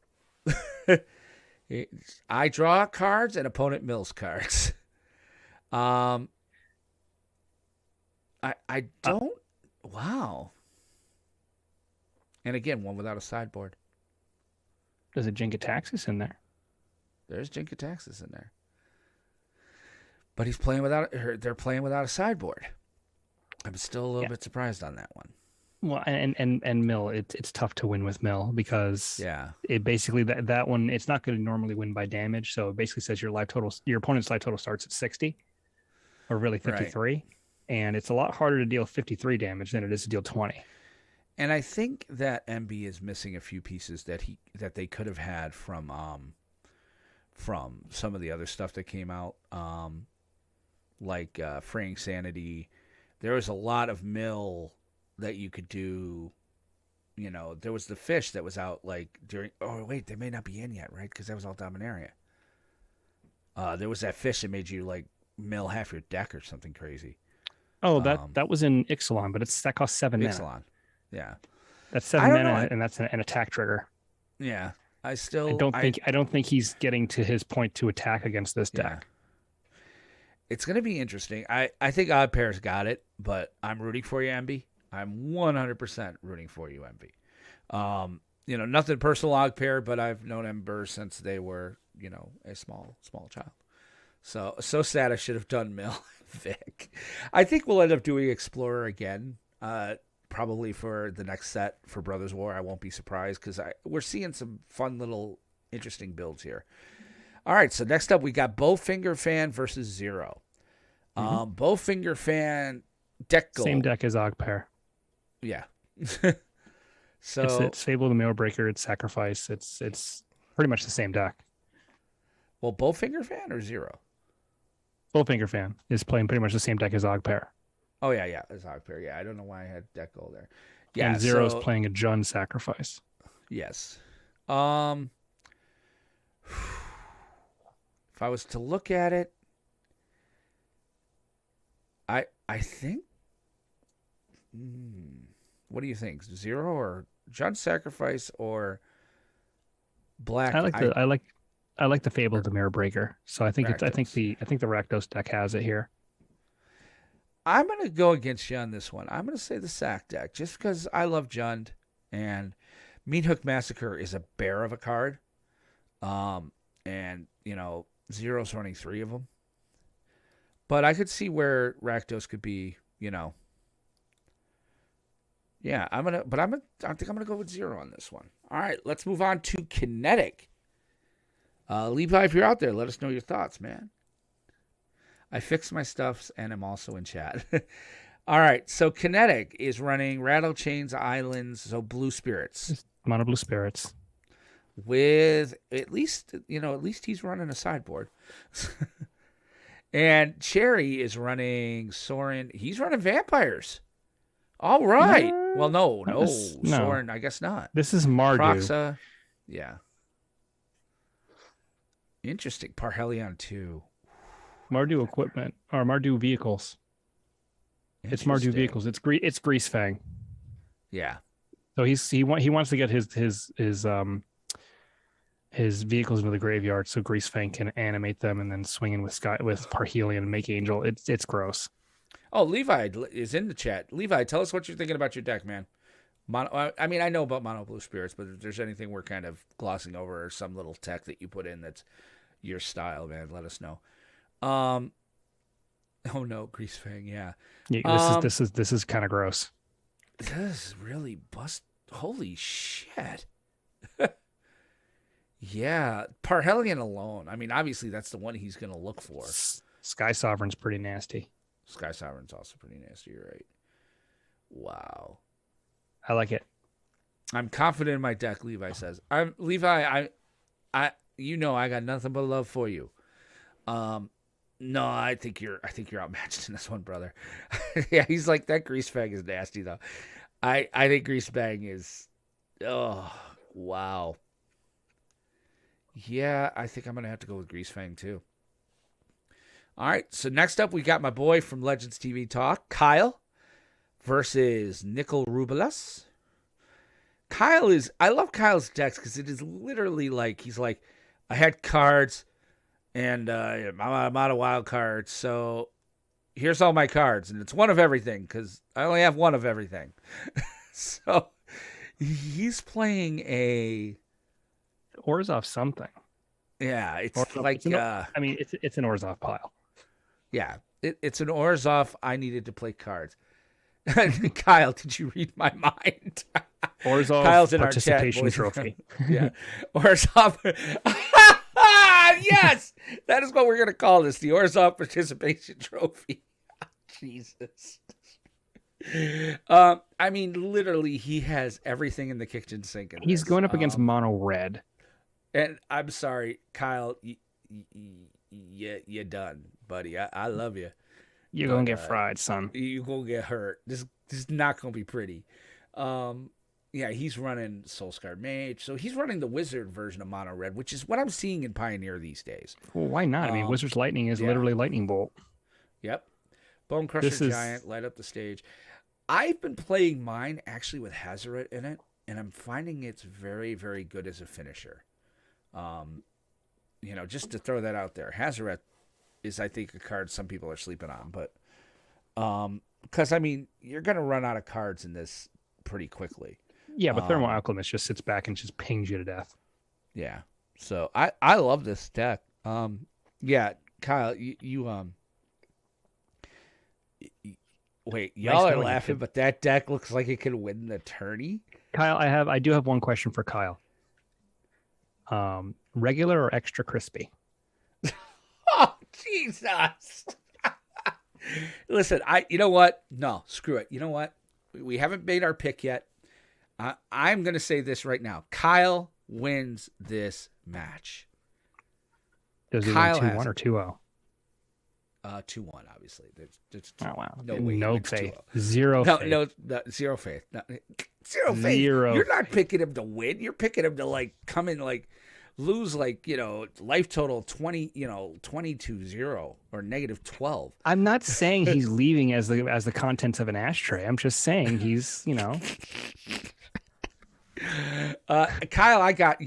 I draw cards and opponent mills cards. I don't. Wow. And again, one without a sideboard. There's a Jinkataxis in there. There's Jinkataxis in there. But he's playing without. They're playing without a sideboard. I'm still a little bit surprised on that one. Well, and Mill, it's tough to win with Mill because it basically that one it's not going to normally win by damage. So it basically says your opponent's life total starts at 60, or really 53, right. And it's a lot harder to deal 53 damage than it is to deal 20. And I think that MB is missing a few pieces that they could have had from some of the other stuff that came out, like Fraying Sanity. There was a lot of Mill that you could do. There was the fish that was out like during. Oh wait, they may not be in yet, right? Because that was all Dominaria. There was that fish that made you like mill half your deck or something crazy. Oh, that was in Ixalan, but that costs 7 mana. Ixalan. Yeah. That's 7 mana, and that's an attack trigger. Yeah. I don't think he's getting to his point to attack against this deck. It's going to be interesting. I think Odd Pair's got it, but I'm rooting for you, MB. I'm 100% rooting for you, MB. Nothing personal Odd Pair, but I've known Ember since they were, a small child. So sad I should have done Mill, Vic. I think we'll end up doing Explorer again, probably for the next set for Brothers War. I won't be surprised because we're seeing some fun little interesting builds here. All right, so next up we got Bowfinger Fan versus Zero. Bowfinger Fan deck goal. Same deck as Ogpair. Yeah. So it's Fable the Mailbreaker, it's Sacrifice, it's pretty much the same deck. Well, Bowfinger Fan or Zero? Bowfinger Fan is playing pretty much the same deck as Ogpair. Oh yeah, as Ogpair. Yeah, I don't know why I had deck goal there. Yeah, and Zero's playing a Jund Sacrifice. Yes. If I was to look at it, I think. What do you think? Zero or Jund Sacrifice or Black? I like the Fable of the Mirror Breaker. So I think the Rakdos deck has it here. I'm gonna go against you on this one. I'm gonna say the Sack deck just because I love Jund and Meat Hook Massacre is a bear of a card. And Zero's running 3 of them. But I could see where Rakdos could be, Yeah, I think I'm gonna go with Zero on this one. All right, let's move on to Kinetic. Levi, if you're out there, let us know your thoughts, man. I fixed my stuffs and I'm also in chat. All right, so Kinetic is running Rattle Chains Islands, so Blue Spirits. Mono Blue Spirits. With at least he's running a sideboard. And Cherry is running Sorin. He's running Vampires. All right. Well, no. Sorin, I guess not. This is Mardu. Proxa. Yeah. Interesting. Parhelion 2. Mardu equipment or Mardu vehicles. It's Mardu vehicles. It's Grease Fang. Yeah. So he wants to get his vehicles into the graveyard so Grease Fang can animate them and then swing in with Parhelion and make Angel. It's gross. Oh, Levi is in the chat. Levi, tell us what you're thinking about your deck, man. I know about Mono Blue Spirits, but if there's anything we're kind of glossing over or some little tech that you put in that's your style, man, let us know. Oh no, Grease Fang, yeah. This is kind of gross. This is really bust. Holy shit. Yeah, Parhelion alone. I mean, obviously that's the one he's going to look for. Sky Sovereign's pretty nasty. Sky Sovereign's also pretty nasty, you're right. Wow. I like it. I'm confident in my deck, Levi says. I got nothing but love for you. No, I think you're outmatched in this one, brother. Yeah, he's like, that Grease Fang is nasty though. I think Grease Fang is, oh wow. Yeah, I think I'm gonna have to go with Grease Fang too. All right, so next up we got my boy from Legends TV Talk, Kyle, versus Nickel Rubelas. I love Kyle's decks because it is literally like he's like, I had cards. And I'm out of wild cards, so here's all my cards. And it's one of everything, because I only have one of everything. So he's playing a... Orzhov something. Yeah, it's Orzhov, like... it's an Orzhov pile. Yeah, it's an Orzhov. I needed to play cards. Kyle, did you read my mind? Orzhov Kyle's in participation our chat, trophy. Yeah, Orzhov... Yes, that is what we're going to call this, the Orzhov Participation Trophy. Jesus. Literally, he has everything in the kitchen sink. He's going up against Mono Red. And I'm sorry, Kyle, you're done, buddy. I love you. You're going to get fried, son. You're going to get hurt. This is not going to be pretty. Yeah, he's running Soulscar Mage. So he's running the Wizard version of Mono Red, which is what I'm seeing in Pioneer these days. Well, why not? I mean, Wizard's Lightning is literally Lightning Bolt. Yep. Bone Crusher Giant, light up the stage. I've been playing mine actually with Hazoret in it, and I'm finding it's very, very good as a finisher. Just to throw that out there. Hazoret is, I think, a card some people are sleeping on, but because, you're going to run out of cards in this pretty quickly. Yeah, but Thermal Alchemist just sits back and just pings you to death. Yeah. So I love this deck. Yeah, Kyle, wait, y'all are laughing, but that deck looks like it could win the tourney. Kyle, I do have one question for Kyle. Regular or extra crispy? Oh, Jesus. Listen, you know what? No, screw it. You know what? We haven't made our pick yet. I'm going to say this right now. Kyle wins this match. Does he win 2-1 or 2-0? 2-1, obviously. There's oh, wow. No way. No faith. Zero faith. No, zero faith. No, zero faith. You're not picking him to win. You're picking him to come in lose life total 22-0 or -12. I'm not saying he's leaving as the contents of an ashtray. I'm just saying he's Kyle, I got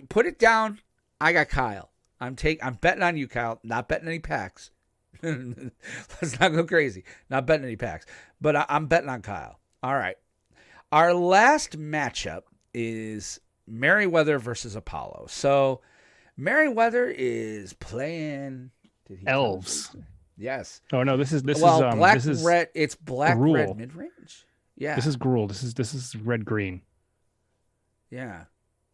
put it down. I got Kyle. I'm betting on you, Kyle. Not betting any packs. Let's not go crazy. Not betting any packs, but I'm betting on Kyle. All right. Our last matchup is Merryweather versus Apollo. So Merryweather is playing elves. Yes. Oh no, this is black this is red. It's black Gruul. Red mid range. Yeah. This is Gruul. This is red green. Yeah.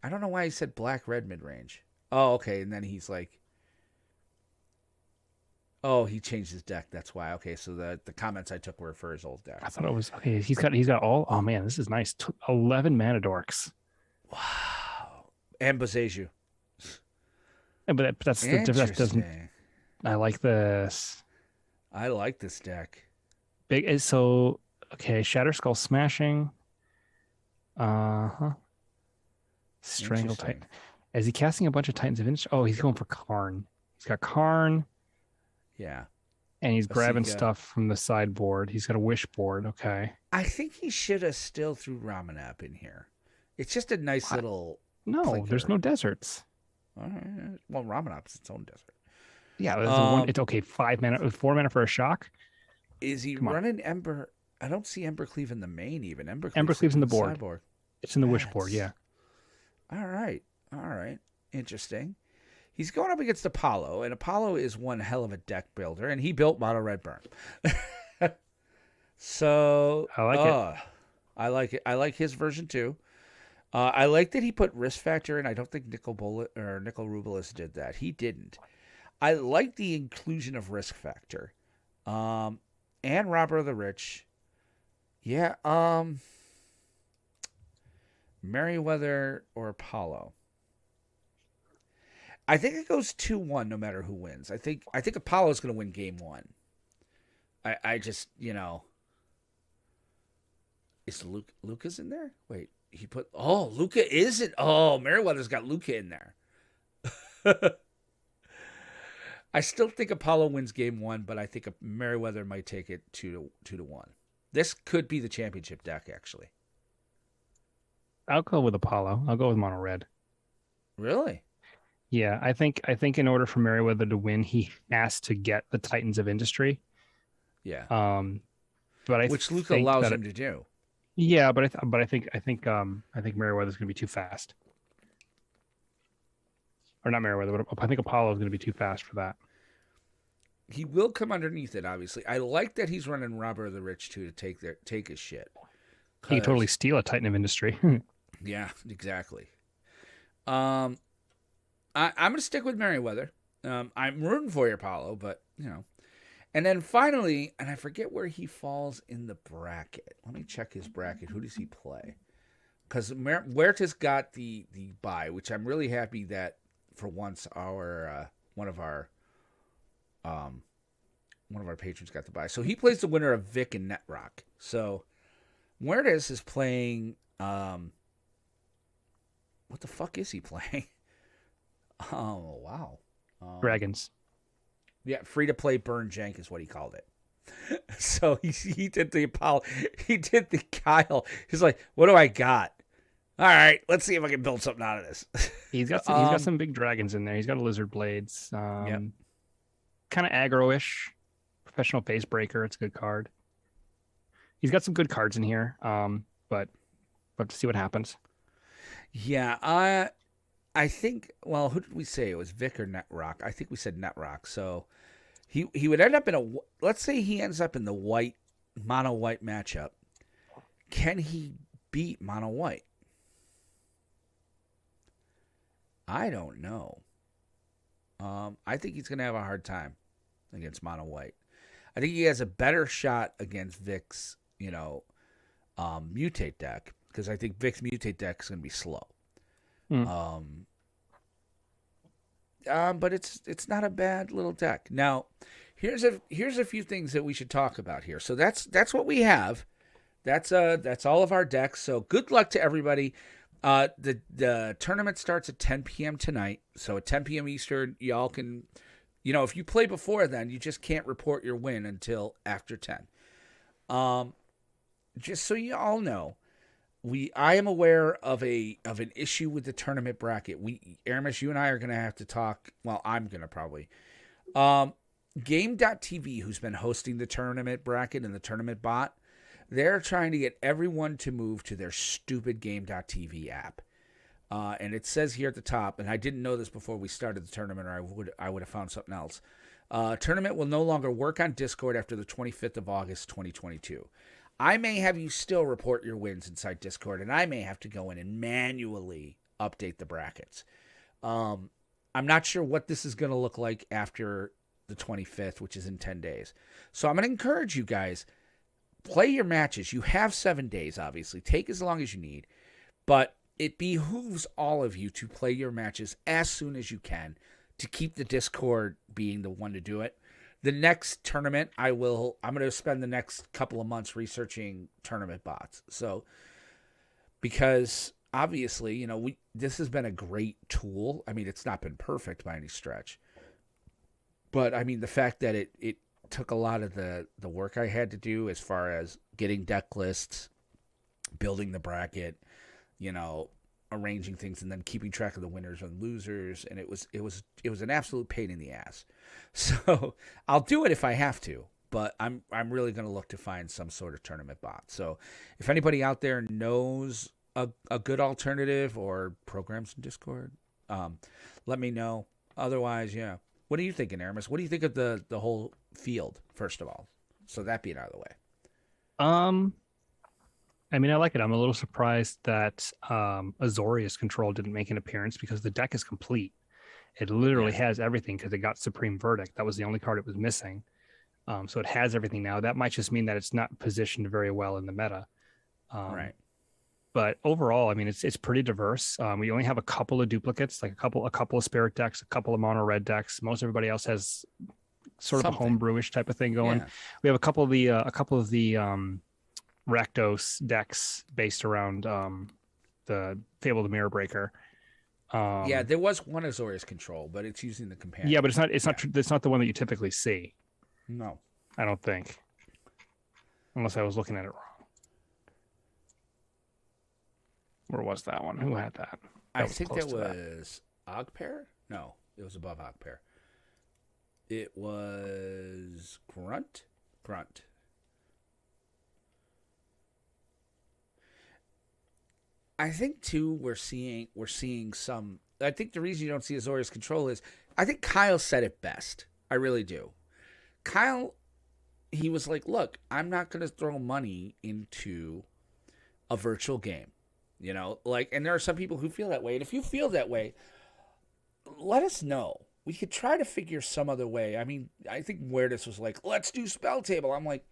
I don't know why he said black red mid range. Oh, okay. And then he's like, oh, he changed his deck. That's why. Okay, so the comments I took were for his old deck. I thought it was okay. He's got all. Oh man, this is nice. 11 mana dorks. Wow. And Boseiju. Yeah, but that's the that doesn't. I like this. I like this deck. Big. So okay, Shatter Skull Smashing. Strangle Titan. Is he casting a bunch of Titans of Interest? Oh, he's going for Karn. He's got Karn. Yeah. And he's grabbing stuff from the sideboard. He's got a wish board. Okay. I think he should have still threw Ramanap in here. It's just a nice little. No, there's no deserts. All right. Well, Ramanap's its own desert. Yeah, it's okay. 4 mana for a shock. Is he running Ember? I don't see Embercleave in the main even. Embercleave's in the board. Sideboard. It's in the wish board, yeah. All right. Interesting. He's going up against Apollo, and Apollo is one hell of a deck builder, and he built Mono Red Burn. So I like it. I like it. I like his version too. I like that he put risk factor in. I don't think Nicol Rubelis did that. He didn't. I like the inclusion of risk factor. And Robber of the Rich. Yeah. Merryweather or Apollo. I think it goes 2-1 no matter who wins. I think Apollo's going to win game 1. I just, is Luca's in there? Wait, Luca isn't. Oh, Merryweather's got Luca in there. I still think Apollo wins game 1, but I think Merryweather might take it 2-1. This could be the championship deck, actually. I'll go with Apollo. I'll go with Mono Red. Really? Yeah, I think in order for Merryweather to win, he has to get the Titans of Industry. Yeah. But which Luca allows him to do. Yeah, but I think Merryweather's going to be too fast. Or not Merryweather, but I think Apollo is going to be too fast for that. He will come underneath it, obviously. I like that he's running Robber of the Rich too to take his shit. He can totally steal a Titan of Industry. Yeah, exactly. I'm going to stick with Merryweather. I'm rooting for you, Apollo, but, And then finally, and I forget where he falls in the bracket. Let me check his bracket. Who does he play? Because Huerta's got the bye, which I'm really happy that for once one of our patrons got the bye. So he plays the winner of Vic and Netrock. So Huertas is playing the fuck is he playing? Oh, wow. Dragons. Yeah, free-to-play burn jank is what he called it. So he did the Apollo. He did the Kyle. He's like, what do I got? All right, let's see if I can build something out of this. He's got some big dragons in there. He's got a lizard blades. Kind of aggro-ish. Professional face breaker. It's a good card. He's got some good cards in here. But we'll have to see what happens. Yeah, I think. Well, who did we say it was? Vic or Netrock? I think we said Netrock. So he would end up in a. Let's say he ends up in the mono white matchup. Can he beat mono white? I don't know. I think he's going to have a hard time against mono white. I think he has a better shot against Vic's, mutate deck, because I think Vic's mutate deck is going to be slow. But it's not a bad little deck. Now, here's a few things that we should talk about here. So that's what we have. That's all of our decks. So good luck to everybody. The tournament starts at 10 p.m. tonight. So at 10 p.m. Eastern, y'all can, if you play before then, you just can't report your win until after 10. Just so you all know, I am aware of an issue with the tournament bracket. Aramis, you and I are going to have to talk. Well, I'm going to probably. Game.tv, who's been hosting the tournament bracket and the tournament bot, they're trying to get everyone to move to their stupid Game.tv app. And it says here at the top, and I didn't know this before we started the tournament, or I would have found something else. Tournament will no longer work on Discord after the 25th of August, 2022. I may have you still report your wins inside Discord, and I may have to go in and manually update the brackets. I'm not sure what this is going to look like after the 25th, which is in 10 days. So I'm going to encourage you guys, play your matches. You have 7 days, obviously. Take as long as you need. But it behooves all of you to play your matches as soon as you can to keep the Discord being the one to do it. The next tournament, I'm going to spend the next couple of months researching tournament bots. So, because obviously, this has been a great tool. I mean, it's not been perfect by any stretch. But, I mean, the fact that it took a lot of the work I had to do as far as getting deck lists, building the bracket, arranging things, and then keeping track of the winners and losers, and it was an absolute pain in the ass. So I'll do it if I have to, but I'm really going to look to find some sort of tournament bot. So if anybody out there knows a good alternative or programs in Discord, let me know. Otherwise, yeah. What are you thinking, Aramis? What do you think of the whole field, first of all? So that being out of the way. I mean, I like it. I'm a little surprised that Azorius Control didn't make an appearance because the deck is complete. It literally has everything because it got Supreme Verdict. That was the only card it was missing. So it has everything now. That might just mean that it's not positioned very well in the meta. Right. But overall, I mean, it's pretty diverse. We only have a couple of duplicates, like a couple of Spirit decks, a couple of mono red decks. Most everybody else has sort of a homebrewish type of thing going. Yeah. We have a couple of the Rakdos decks based around the Fable of the Mirror Breaker. There was one Azorius Control, but it's using the companion. Yeah, but it's not the one that you typically see. No, I don't think, unless I was looking at it wrong. Where was that one? Who had that? I think that was Ogpair. No, it was above Ogpair. It was Grunt. I think too we're seeing some. I think the reason you don't see Azorius Control is I think Kyle said it best. I really do. Kyle, he was like, "Look, I'm not going to throw money into a virtual game." And there are some people who feel that way. And if you feel that way, let us know. We could try to figure some other way. I mean, I think Muertes was like, let's do SpellTable. I'm like,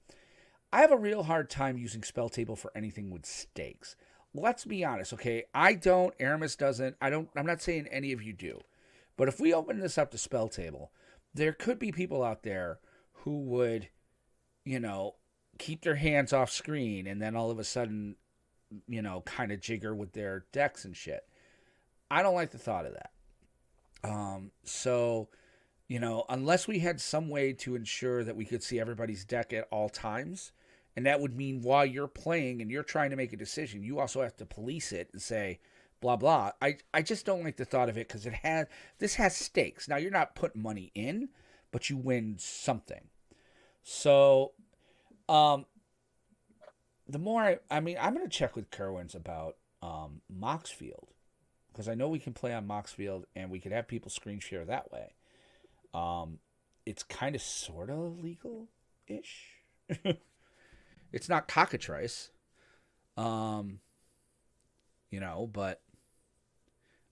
I have a real hard time using SpellTable for anything with stakes. Let's be honest, okay? I don't, Aramis doesn't, I'm not saying any of you do. But if we open this up to SpellTable, there could be people out there who would, keep their hands off screen and then all of a sudden, kind of jigger with their decks and shit. I don't like the thought of that. So, unless we had some way to ensure that we could see everybody's deck at all times, and that would mean while you're playing and you're trying to make a decision, you also have to police it and say, blah, blah. I just don't like the thought of it because this has stakes. Now, you're not putting money in, but you win something. So, the more I'm going to check with Kerwins about Moxfield, because I know we can play on Moxfield and we could have people screen share that way. It's kind of sort of legal-ish. It's not cockatrice, but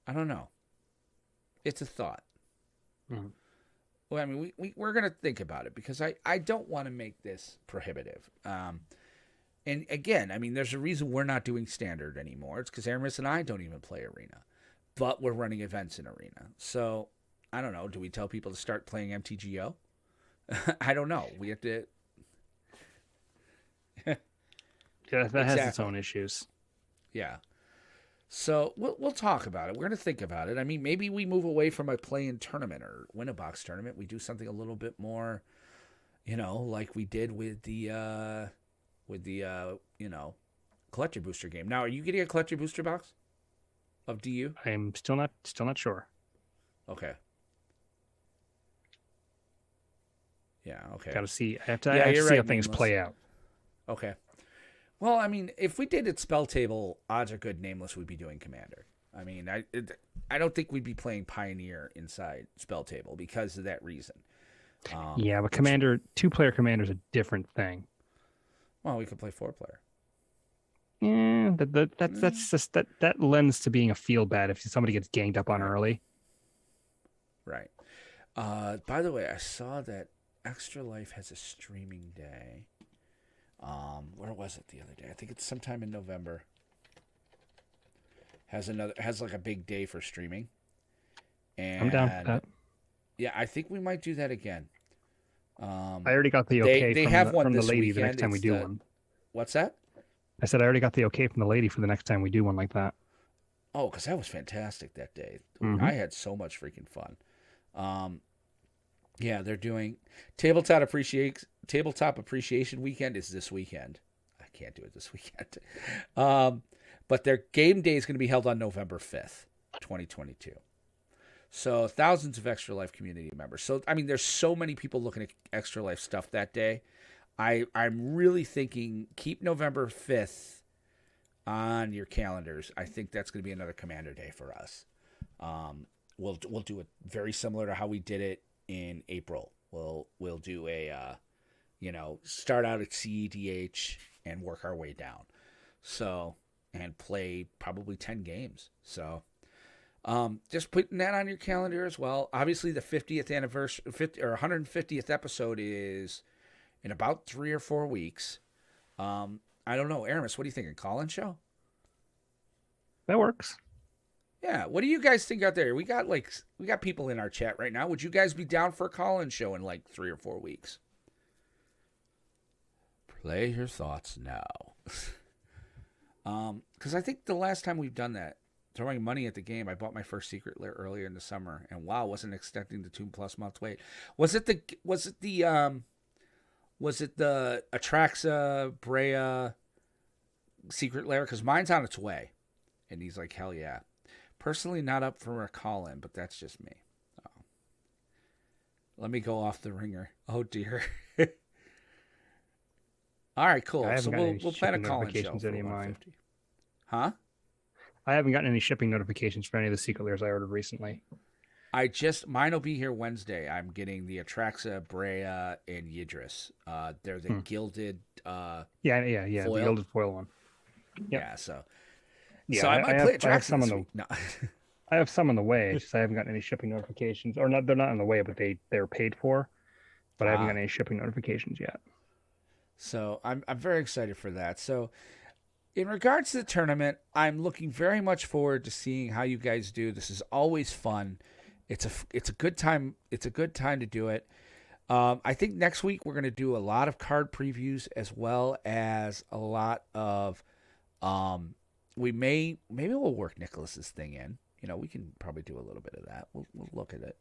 I don't know. It's a thought. Mm-hmm. Well, I mean, we're going to think about it because I don't want to make this prohibitive. And again, I mean, there's a reason we're not doing standard anymore. It's because Aramis and I don't even play Arena, but we're running events in Arena. So I don't know. Do we tell people to start playing MTGO? I don't know. We have to. Yeah, that has its own issues. Yeah. So we'll talk about it. We're going to think about it. I mean, maybe we move away from a play-in tournament or win a box tournament. We do something a little bit more, like we did with the collector booster game. Now, are you getting a collector booster box of DU? I'm still not sure. Okay. Yeah. Okay. Got to see. I have to see how things play out. Okay. Well, I mean, if we did it SpellTable, odds are good Nameless would be doing Commander. I mean, I don't think we'd be playing Pioneer inside SpellTable because of that reason. Yeah, but Commander, 2-player Commander is a different thing. Well, we could play 4-player. Yeah, that's just that lends to being a feel bad if somebody gets ganged up on early. Right. By the way, I saw that Extra Life has a streaming day. Where was it the other day? I think it's sometime in November. Has like a big day for streaming. And I'm down for that. Yeah, I think we might do that again. I already got the okay from the lady the next time we do one. What's that? I said I already got the okay from the lady for the next time we do one like that. Oh, because that was fantastic that day. Mm-hmm. I had so much freaking fun. Yeah, they're doing Tabletop Appreciation Weekend is this weekend. I can't do it this weekend. But their game day is going to be held on November 5th, 2022. So thousands of Extra Life community members. So, I mean, there's so many people looking at Extra Life stuff that day. I'm really thinking keep November 5th on your calendars. I think that's going to be another Commander Day for us. We'll do it very similar to how we did it in April. We'll do a start out at CEDH and work our way down. So, and play probably 10 games. So, just putting that on your calendar as well. Obviously, the 50th anniversary, 150th episode is in about 3 or 4 weeks. I don't know, Aramis, what do you think? A call-in show? That works. Yeah. What do you guys think out there? We got people in our chat right now. Would you guys be down for a call-in show in like 3 or 4 weeks? Play your thoughts now. Because I think the last time we've done that, throwing money at the game, I bought my first Secret Lair earlier in the summer, and wow, wasn't expecting the 2+ month wait. Was it the Atraxa Brea Secret Lair? Because mine's on its way, and he's like, hell yeah. Personally, not up for a call-in, but that's just me. Oh. Let me go off the ringer. Oh dear. All right, cool. So we'll plan a call-in show for 150. Huh? I haven't gotten any shipping notifications for any of the Secret Lairs I ordered recently. Mine will be here Wednesday. I'm getting the Atraxa, Brea, and Yidris. They're the gilded foil. The gilded foil one. Yep. Yeah, so I might play Atraxa some this on week. No. I have some on the way. It's just I haven't gotten any shipping notifications. Or not, they're not on the way, but they're paid for. But I haven't gotten any shipping notifications yet. So I'm very excited for that. So in regards to the tournament, I'm looking very much forward to seeing how you guys do. This is always fun. It's a good time. It's a good time to do it. I think next week we're going to do a lot of card previews as well as a lot of maybe we'll work Nicholas's thing in. we can probably do a little bit of that. We'll look at it.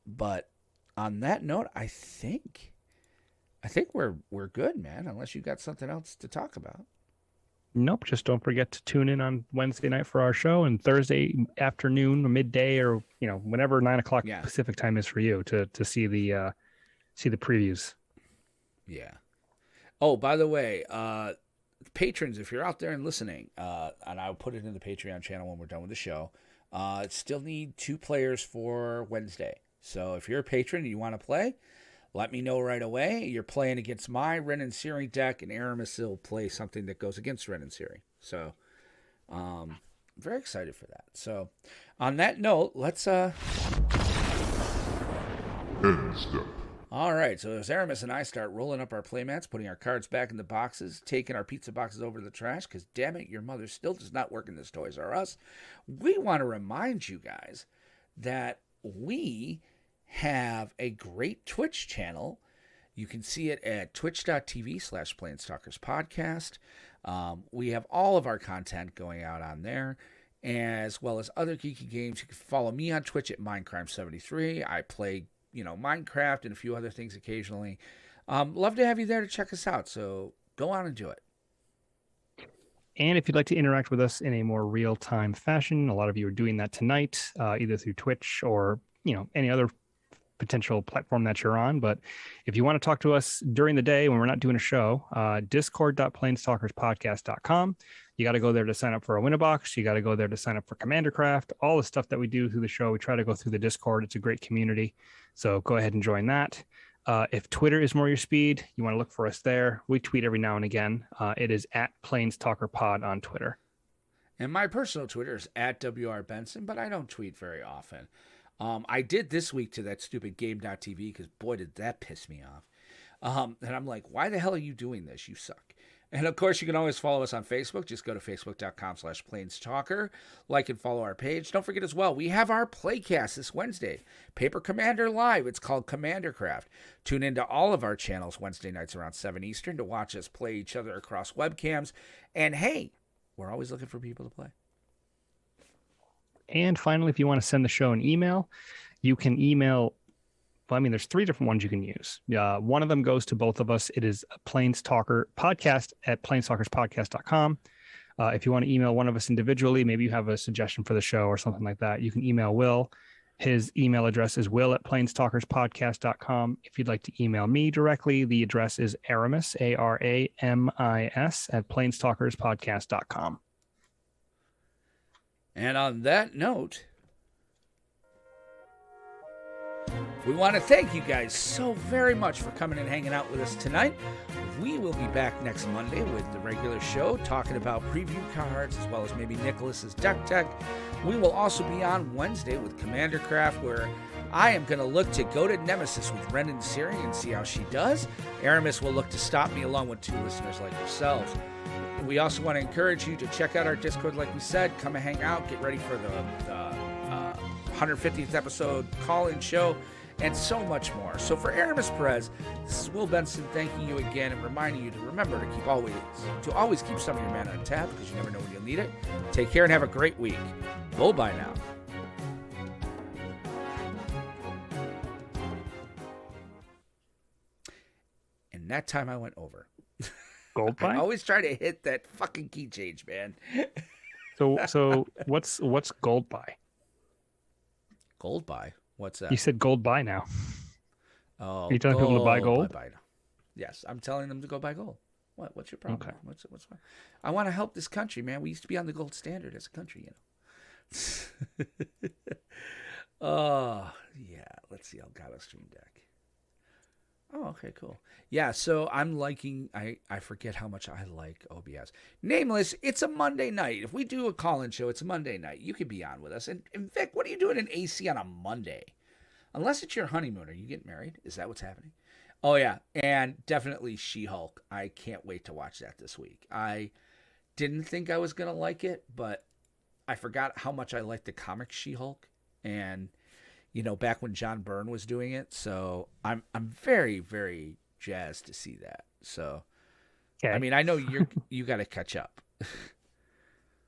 But on that note, I think we're good, man. Unless you got something else to talk about. Nope. Just don't forget to tune in on Wednesday night for our show, and Thursday afternoon or midday, or whenever 9 o'clock Pacific time is for you to see the previews. Yeah. Oh, by the way, patrons, if you're out there and listening, and I'll put it in the Patreon channel when we're done with the show. Still need 2 players for Wednesday. So if you're a patron and you want to play, let me know right away. You're playing against my Ren and Searing deck, and Aramis will play something that goes against Ren and Searing. So, very excited for that. So, on that note, let's End step. All right, so as Aramis and I start rolling up our playmats, putting our cards back in the boxes, taking our pizza boxes over to the trash, because damn it, your mother still does not work in this Toys R Us, we want to remind you guys that we have a great Twitch channel. You can see it at twitch.tv/PlanestalkersPodcast. We have all of our content going out on there, as well as other geeky games. You can follow me on Twitch at Minecraft73. I play Minecraft and a few other things occasionally. Love to have you there to check us out. So go on and do it. And if you'd like to interact with us in a more real-time fashion, a lot of you are doing that tonight, either through Twitch or any other potential platform that you're on. But if you want to talk to us during the day when we're not doing a show, discord.planestalkerspodcast.com. You got to go there to sign up for a Winnabox. You got to go there to sign up for CommanderCraft. All the stuff that we do through the show, we try to go through the Discord. It's a great community. So go ahead and join that. If Twitter is more your speed, you want to look for us there. We tweet every now and again. It is at PlanestalkerPod on Twitter. And my personal Twitter is at WRBenson, but I don't tweet very often. I did this week to that stupid game.tv because, boy, did that piss me off. And I'm like, why the hell are you doing this? You suck. And, of course, you can always follow us on Facebook. Just go to facebook.com/planestalker. Like and follow our page. Don't forget as well, we have our Playcast this Wednesday. Paper Commander Live. It's called CommanderCraft. Tune into all of our channels Wednesday nights around 7 Eastern to watch us play each other across webcams. And, hey, we're always looking for people to play. And finally, if you want to send the show an email, you can email. Well, there's 3 different ones you can use. One of them goes to both of us. It is planestalkerpodcast@planestalkerspodcast.com. If you want to email one of us individually, maybe you have a suggestion for the show or something like that, you can email Will. His email address is will@planestalkerspodcast.com. If you'd like to email me directly, the address is Aramis, ARAMIS, @planestalkerspodcast.com. And on that note, we want to thank you guys so very much for coming and hanging out with us tonight. We will be back next Monday with the regular show, talking about preview cards, as well as maybe Nicholas's deck tech. We will also be on Wednesday with CommanderCraft, where I am going to look to go to Nemesis with Ren and Siri and see how she does. Aramis will look to stop me along with 2 listeners like yourselves. We also want to encourage you to check out our Discord, like we said. Come and hang out. Get ready for the 150th episode call-in show, and so much more. So for Aramis Perez, this is Will Benson thanking you again and reminding you to remember to always keep some of your mana on tap, because you never know when you'll need it. Take care and have a great week. Bye now. And that time I went over. Gold buy? I always try to hit that fucking key change, man. So what's gold buy? Gold buy? What's that? You said gold buy now. Oh, are you telling people to buy gold? Buy. Yes, I'm telling them to go buy gold. What's your problem? Okay. What's I want to help this country, man. We used to be on the gold standard as a country, Oh, yeah. Let's see. Elgato Stream Deck. Oh, okay, cool. Yeah, so I'm liking, I forget how much I like OBS. Nameless, it's a Monday night. If we do a call-in show, it's a Monday night. You could be on with us. And Vic, what are you doing in AC on a Monday? Unless it's your honeymoon. Are you getting married? Is that what's happening? Oh, yeah. And definitely She-Hulk. I can't wait to watch that this week. I didn't think I was going to like it, but I forgot how much I liked the comic She-Hulk. And back when John Byrne was doing it. So I'm very, very jazzed to see that. So, okay. I know you got to catch up.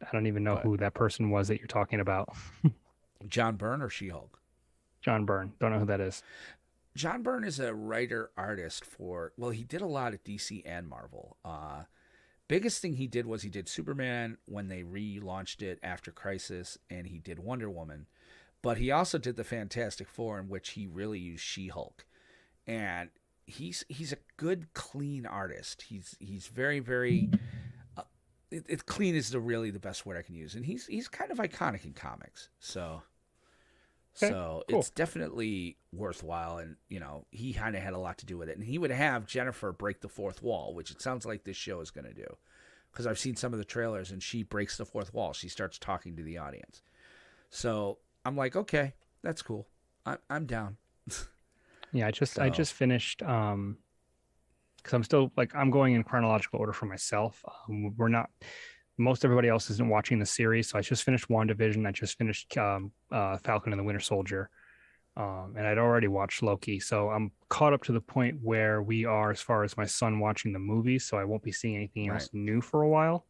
I don't even know But- who that person was that you're talking about. John Byrne or She-Hulk? John Byrne. Don't know who that is. John Byrne is a writer artist he did a lot at DC and Marvel. Biggest thing he did was he did Superman when they relaunched it after Crisis, and he did Wonder Woman. But he also did the Fantastic Four, in which he really used She-Hulk. And he's a good, clean artist. He's very, very it's clean is really the best word I can use. And he's kind of iconic in comics. So Cool. it's definitely worthwhile, and he kind of had a lot to do with it. And he would have Jennifer break the fourth wall, which it sounds like this show is going to do, because I've seen some of the trailers, and she breaks the fourth wall. She starts talking to the audience. So I'm like, okay, that's cool. I'm down. Yeah, I just finished because I'm still I'm going in chronological order for myself. Most everybody else isn't watching the series, so I just finished WandaVision. I just finished Falcon and the Winter Soldier, and I'd already watched Loki, so I'm caught up to the point where we are as far as my son watching the movies. So I won't be seeing anything else new for a while.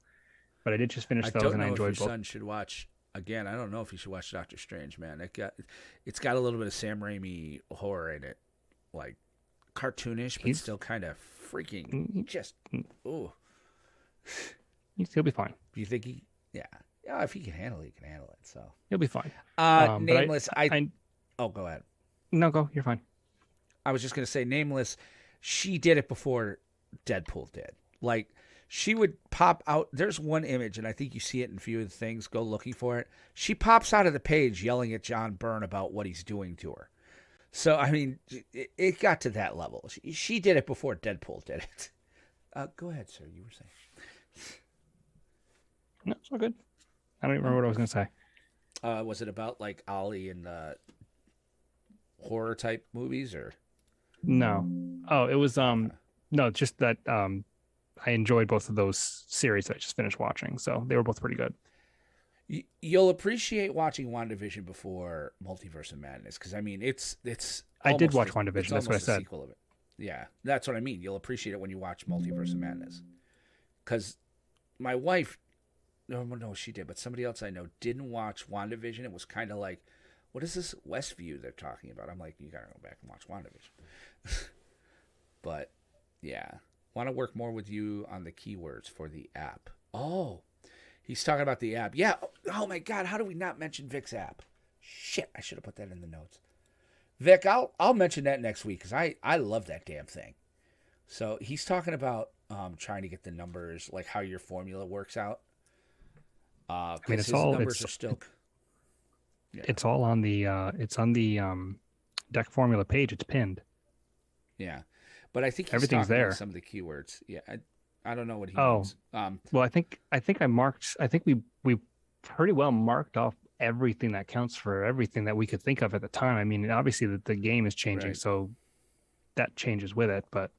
But I did just finish those, and I enjoyed if your both. son should watch again. I don't know if you should watch Doctor Strange, man. It's got a little bit of Sam Raimi horror in it, like cartoonish, but still kind of freaking just ooh. He'll be fine. Do you think he? Yeah. If he can handle it, he can handle it. So He'll be fine. Nameless. Oh, go ahead. No, go. You're fine. I was just gonna say, Nameless. She did it before Deadpool did. Like, she would pop out. There's one image, and I think you see it in a few of the things. Go looking for it. She pops out of the page yelling at John Byrne about what he's doing to her. So I mean, it got to that level. She did it before Deadpool did it. Go ahead, sir. You were saying. No, it's all good. I don't even remember what I was going to say. Was it about like Ollie and horror type movies or? No. Oh, it was no, just that I enjoyed both of those series that I just finished watching, so they were both pretty good. You'll appreciate watching WandaVision before Multiverse of Madness, because I mean it's. I did watch WandaVision. That's what I said. Sequel of it. Yeah, that's what I mean. You'll appreciate it when you watch Multiverse of Madness, because my wife. No, she did, but somebody else I know didn't watch WandaVision. It was kind of like, what is this Westview they're talking about? I'm like, you gotta go back and watch WandaVision. But yeah, want to work more with you on the keywords for the app. Oh, he's talking about the app. Yeah. Oh my God, how do we not mention Vic's app? Shit, I should have put that in the notes. Vic, I'll mention that next week, because I love that damn thing. So he's talking about trying to get the numbers, like how your formula works out. I mean, it's all on the deck formula page. It's pinned. Yeah, but I think he's everything's talking there. about some of the keywords. Yeah, I don't know what he means. Well, I think we pretty well marked off everything that counts for everything that we could think of at the time. I mean, obviously the game is changing, right. So that changes with it. But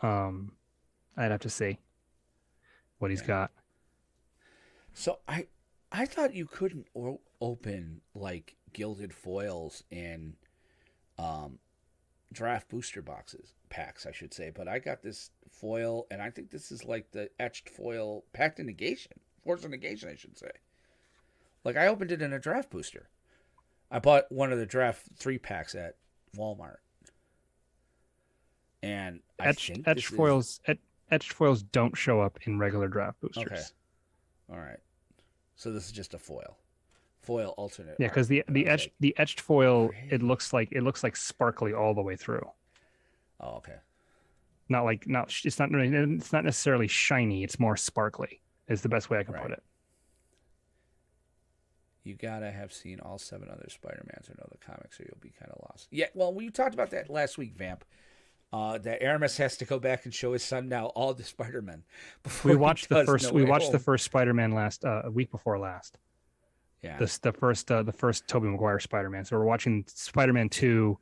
I'd have to see what he's got. So I thought you couldn't open like gilded foils in draft booster packs, I should say. But I got this foil, and I think this is like the etched foil packed in negation, force of negation, I should say. Like, I opened it in a draft booster. I bought one of the draft 3 packs at Walmart, and etched foils don't show up in regular draft boosters. Okay. All right. So this is just a foil alternate. Yeah, because the etched foil, it looks like sparkly all the way through. Oh, okay. It's not necessarily shiny. It's more sparkly. Is the best way I can put it. You gotta have seen all 7 other Spider-Mans or know the comics, or you'll be kind of lost. Yeah. Well, we talked about that last week, Vamp. That Aramis has to go back and show his son now all the Spider-Men. We watched the first Spider-Man last week before last. Yeah. The first Tobey Maguire Spider-Man. So we're watching Spider-Man 2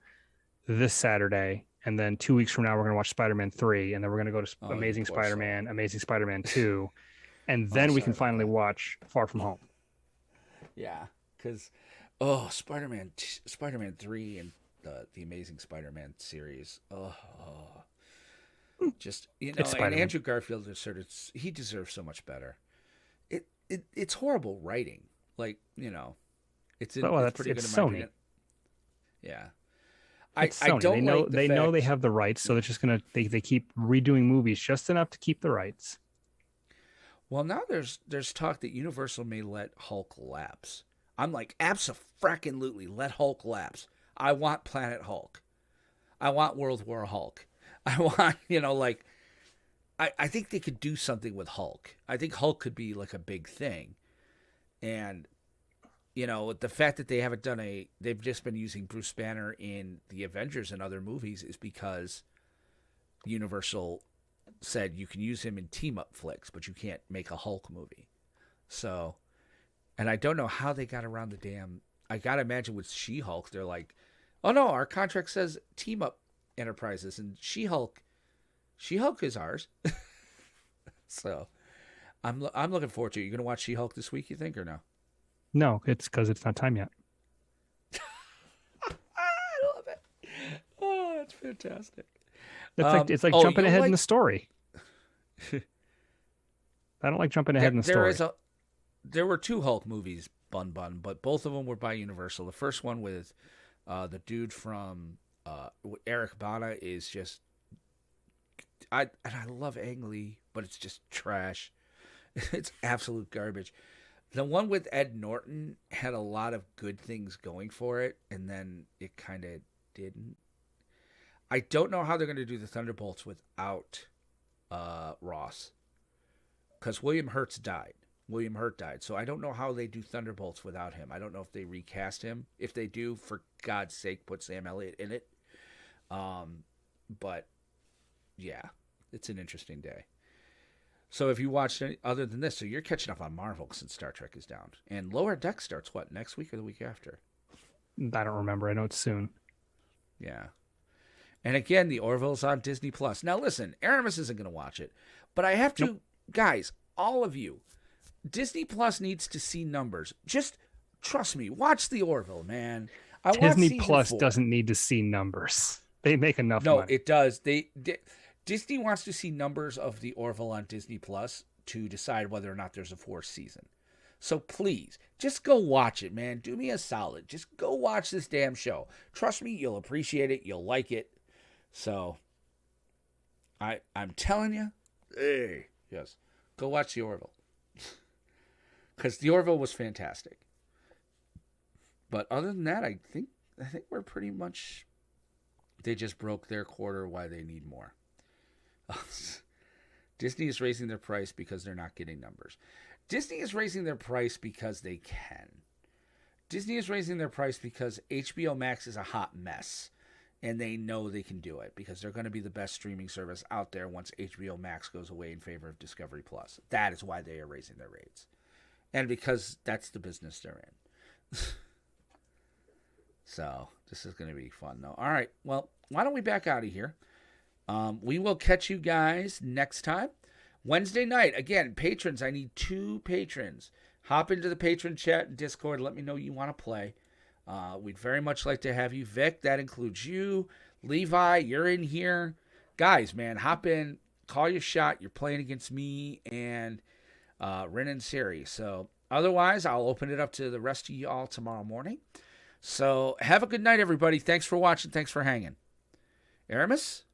this Saturday, and then 2 weeks from now we're going to watch Spider-Man 3, and then we're going to go to Amazing Spider-Man 2, and then we can finally watch Far From Home. Yeah, because Spider-Man 3 and the Amazing Spider-Man series. Just and Andrew Garfield he deserves so much better. it's horrible writing. Like, it's Well, pretty good it's in my Sony. opinion. Yeah. It's I Sony. don't They know like the they know fact- they have the rights, so they're just gonna they keep redoing movies just enough to keep the rights. Well, now there's talk that Universal may let Hulk lapse. I'm like, abso-frackin-lutely, let Hulk lapse. I want Planet Hulk. I want World War Hulk. I want, I think they could do something with Hulk. I think Hulk could be like a big thing. And, the fact that they haven't they've just been using Bruce Banner in the Avengers and other movies is because Universal said you can use him in team-up flicks, but you can't make a Hulk movie. So, and I don't know how they got around I got to imagine with She-Hulk, they're like, oh no, our contract says team-up enterprises, and She-Hulk is ours. So, I'm looking forward to it. You going to watch She-Hulk this week, you think, or no? No, it's because it's not time yet. I love it. Oh, that's fantastic. It's like jumping ahead in the story. I don't like jumping ahead in the story. There were 2 Hulk movies, Bun, but both of them were by Universal. The first one with the dude from Eric Bana is just, I love Ang Lee, but it's just trash. It's absolute garbage. The one with Ed Norton had a lot of good things going for it, and then it kind of didn't. I don't know how they're going to do the Thunderbolts without Ross, because William Hurt died. So I don't know how they do Thunderbolts without him. I don't know if they recast him. If they do, for God's sake, put Sam Elliott in it. But yeah, it's an interesting day. So if you watched any other than this, so you're catching up on Marvel since Star Trek is down. And Lower Deck starts what, next week or the week after? I don't remember. I know it's soon. Yeah. And again, the Orville's on Disney Plus. Now listen, Aramis isn't going to watch it, but I have to, guys, all of you, Disney Plus needs to see numbers. Just trust me, watch the Orville, man. Disney Plus doesn't need to see numbers. They make enough money. No, it does. Disney wants to see numbers of the Orville on Disney Plus to decide whether or not there's a 4th season. So please, just go watch it, man. Do me a solid. Just go watch this damn show. Trust me, you'll appreciate it. You'll like it. So, I'm telling you, hey, yes, go watch the Orville. Because the Orville was fantastic. But other than that, I think we're pretty much, they just broke their quarter why they need more. Disney is raising their price because they're not getting numbers. Disney is raising their price because they can. Disney is raising their price because HBO Max is a hot mess. And they know they can do it because they're going to be the best streaming service out there once HBO Max goes away in favor of Discovery Plus. That is why they are raising their rates. And because that's the business they're in. So this is going to be fun, though. All right. Well, why don't we back out of here? We will catch you guys next time. Wednesday night. Again, patrons. I need 2 patrons. Hop into the patron chat and Discord. Let me know you want to play. We'd very much like to have you. Vic, that includes you. Levi, you're in here. Guys, man, hop in. Call your shot. You're playing against me and Rin and Siri. So otherwise, I'll open it up to the rest of you all tomorrow morning. So have a good night, everybody. Thanks for watching. Thanks for hanging. Aramis?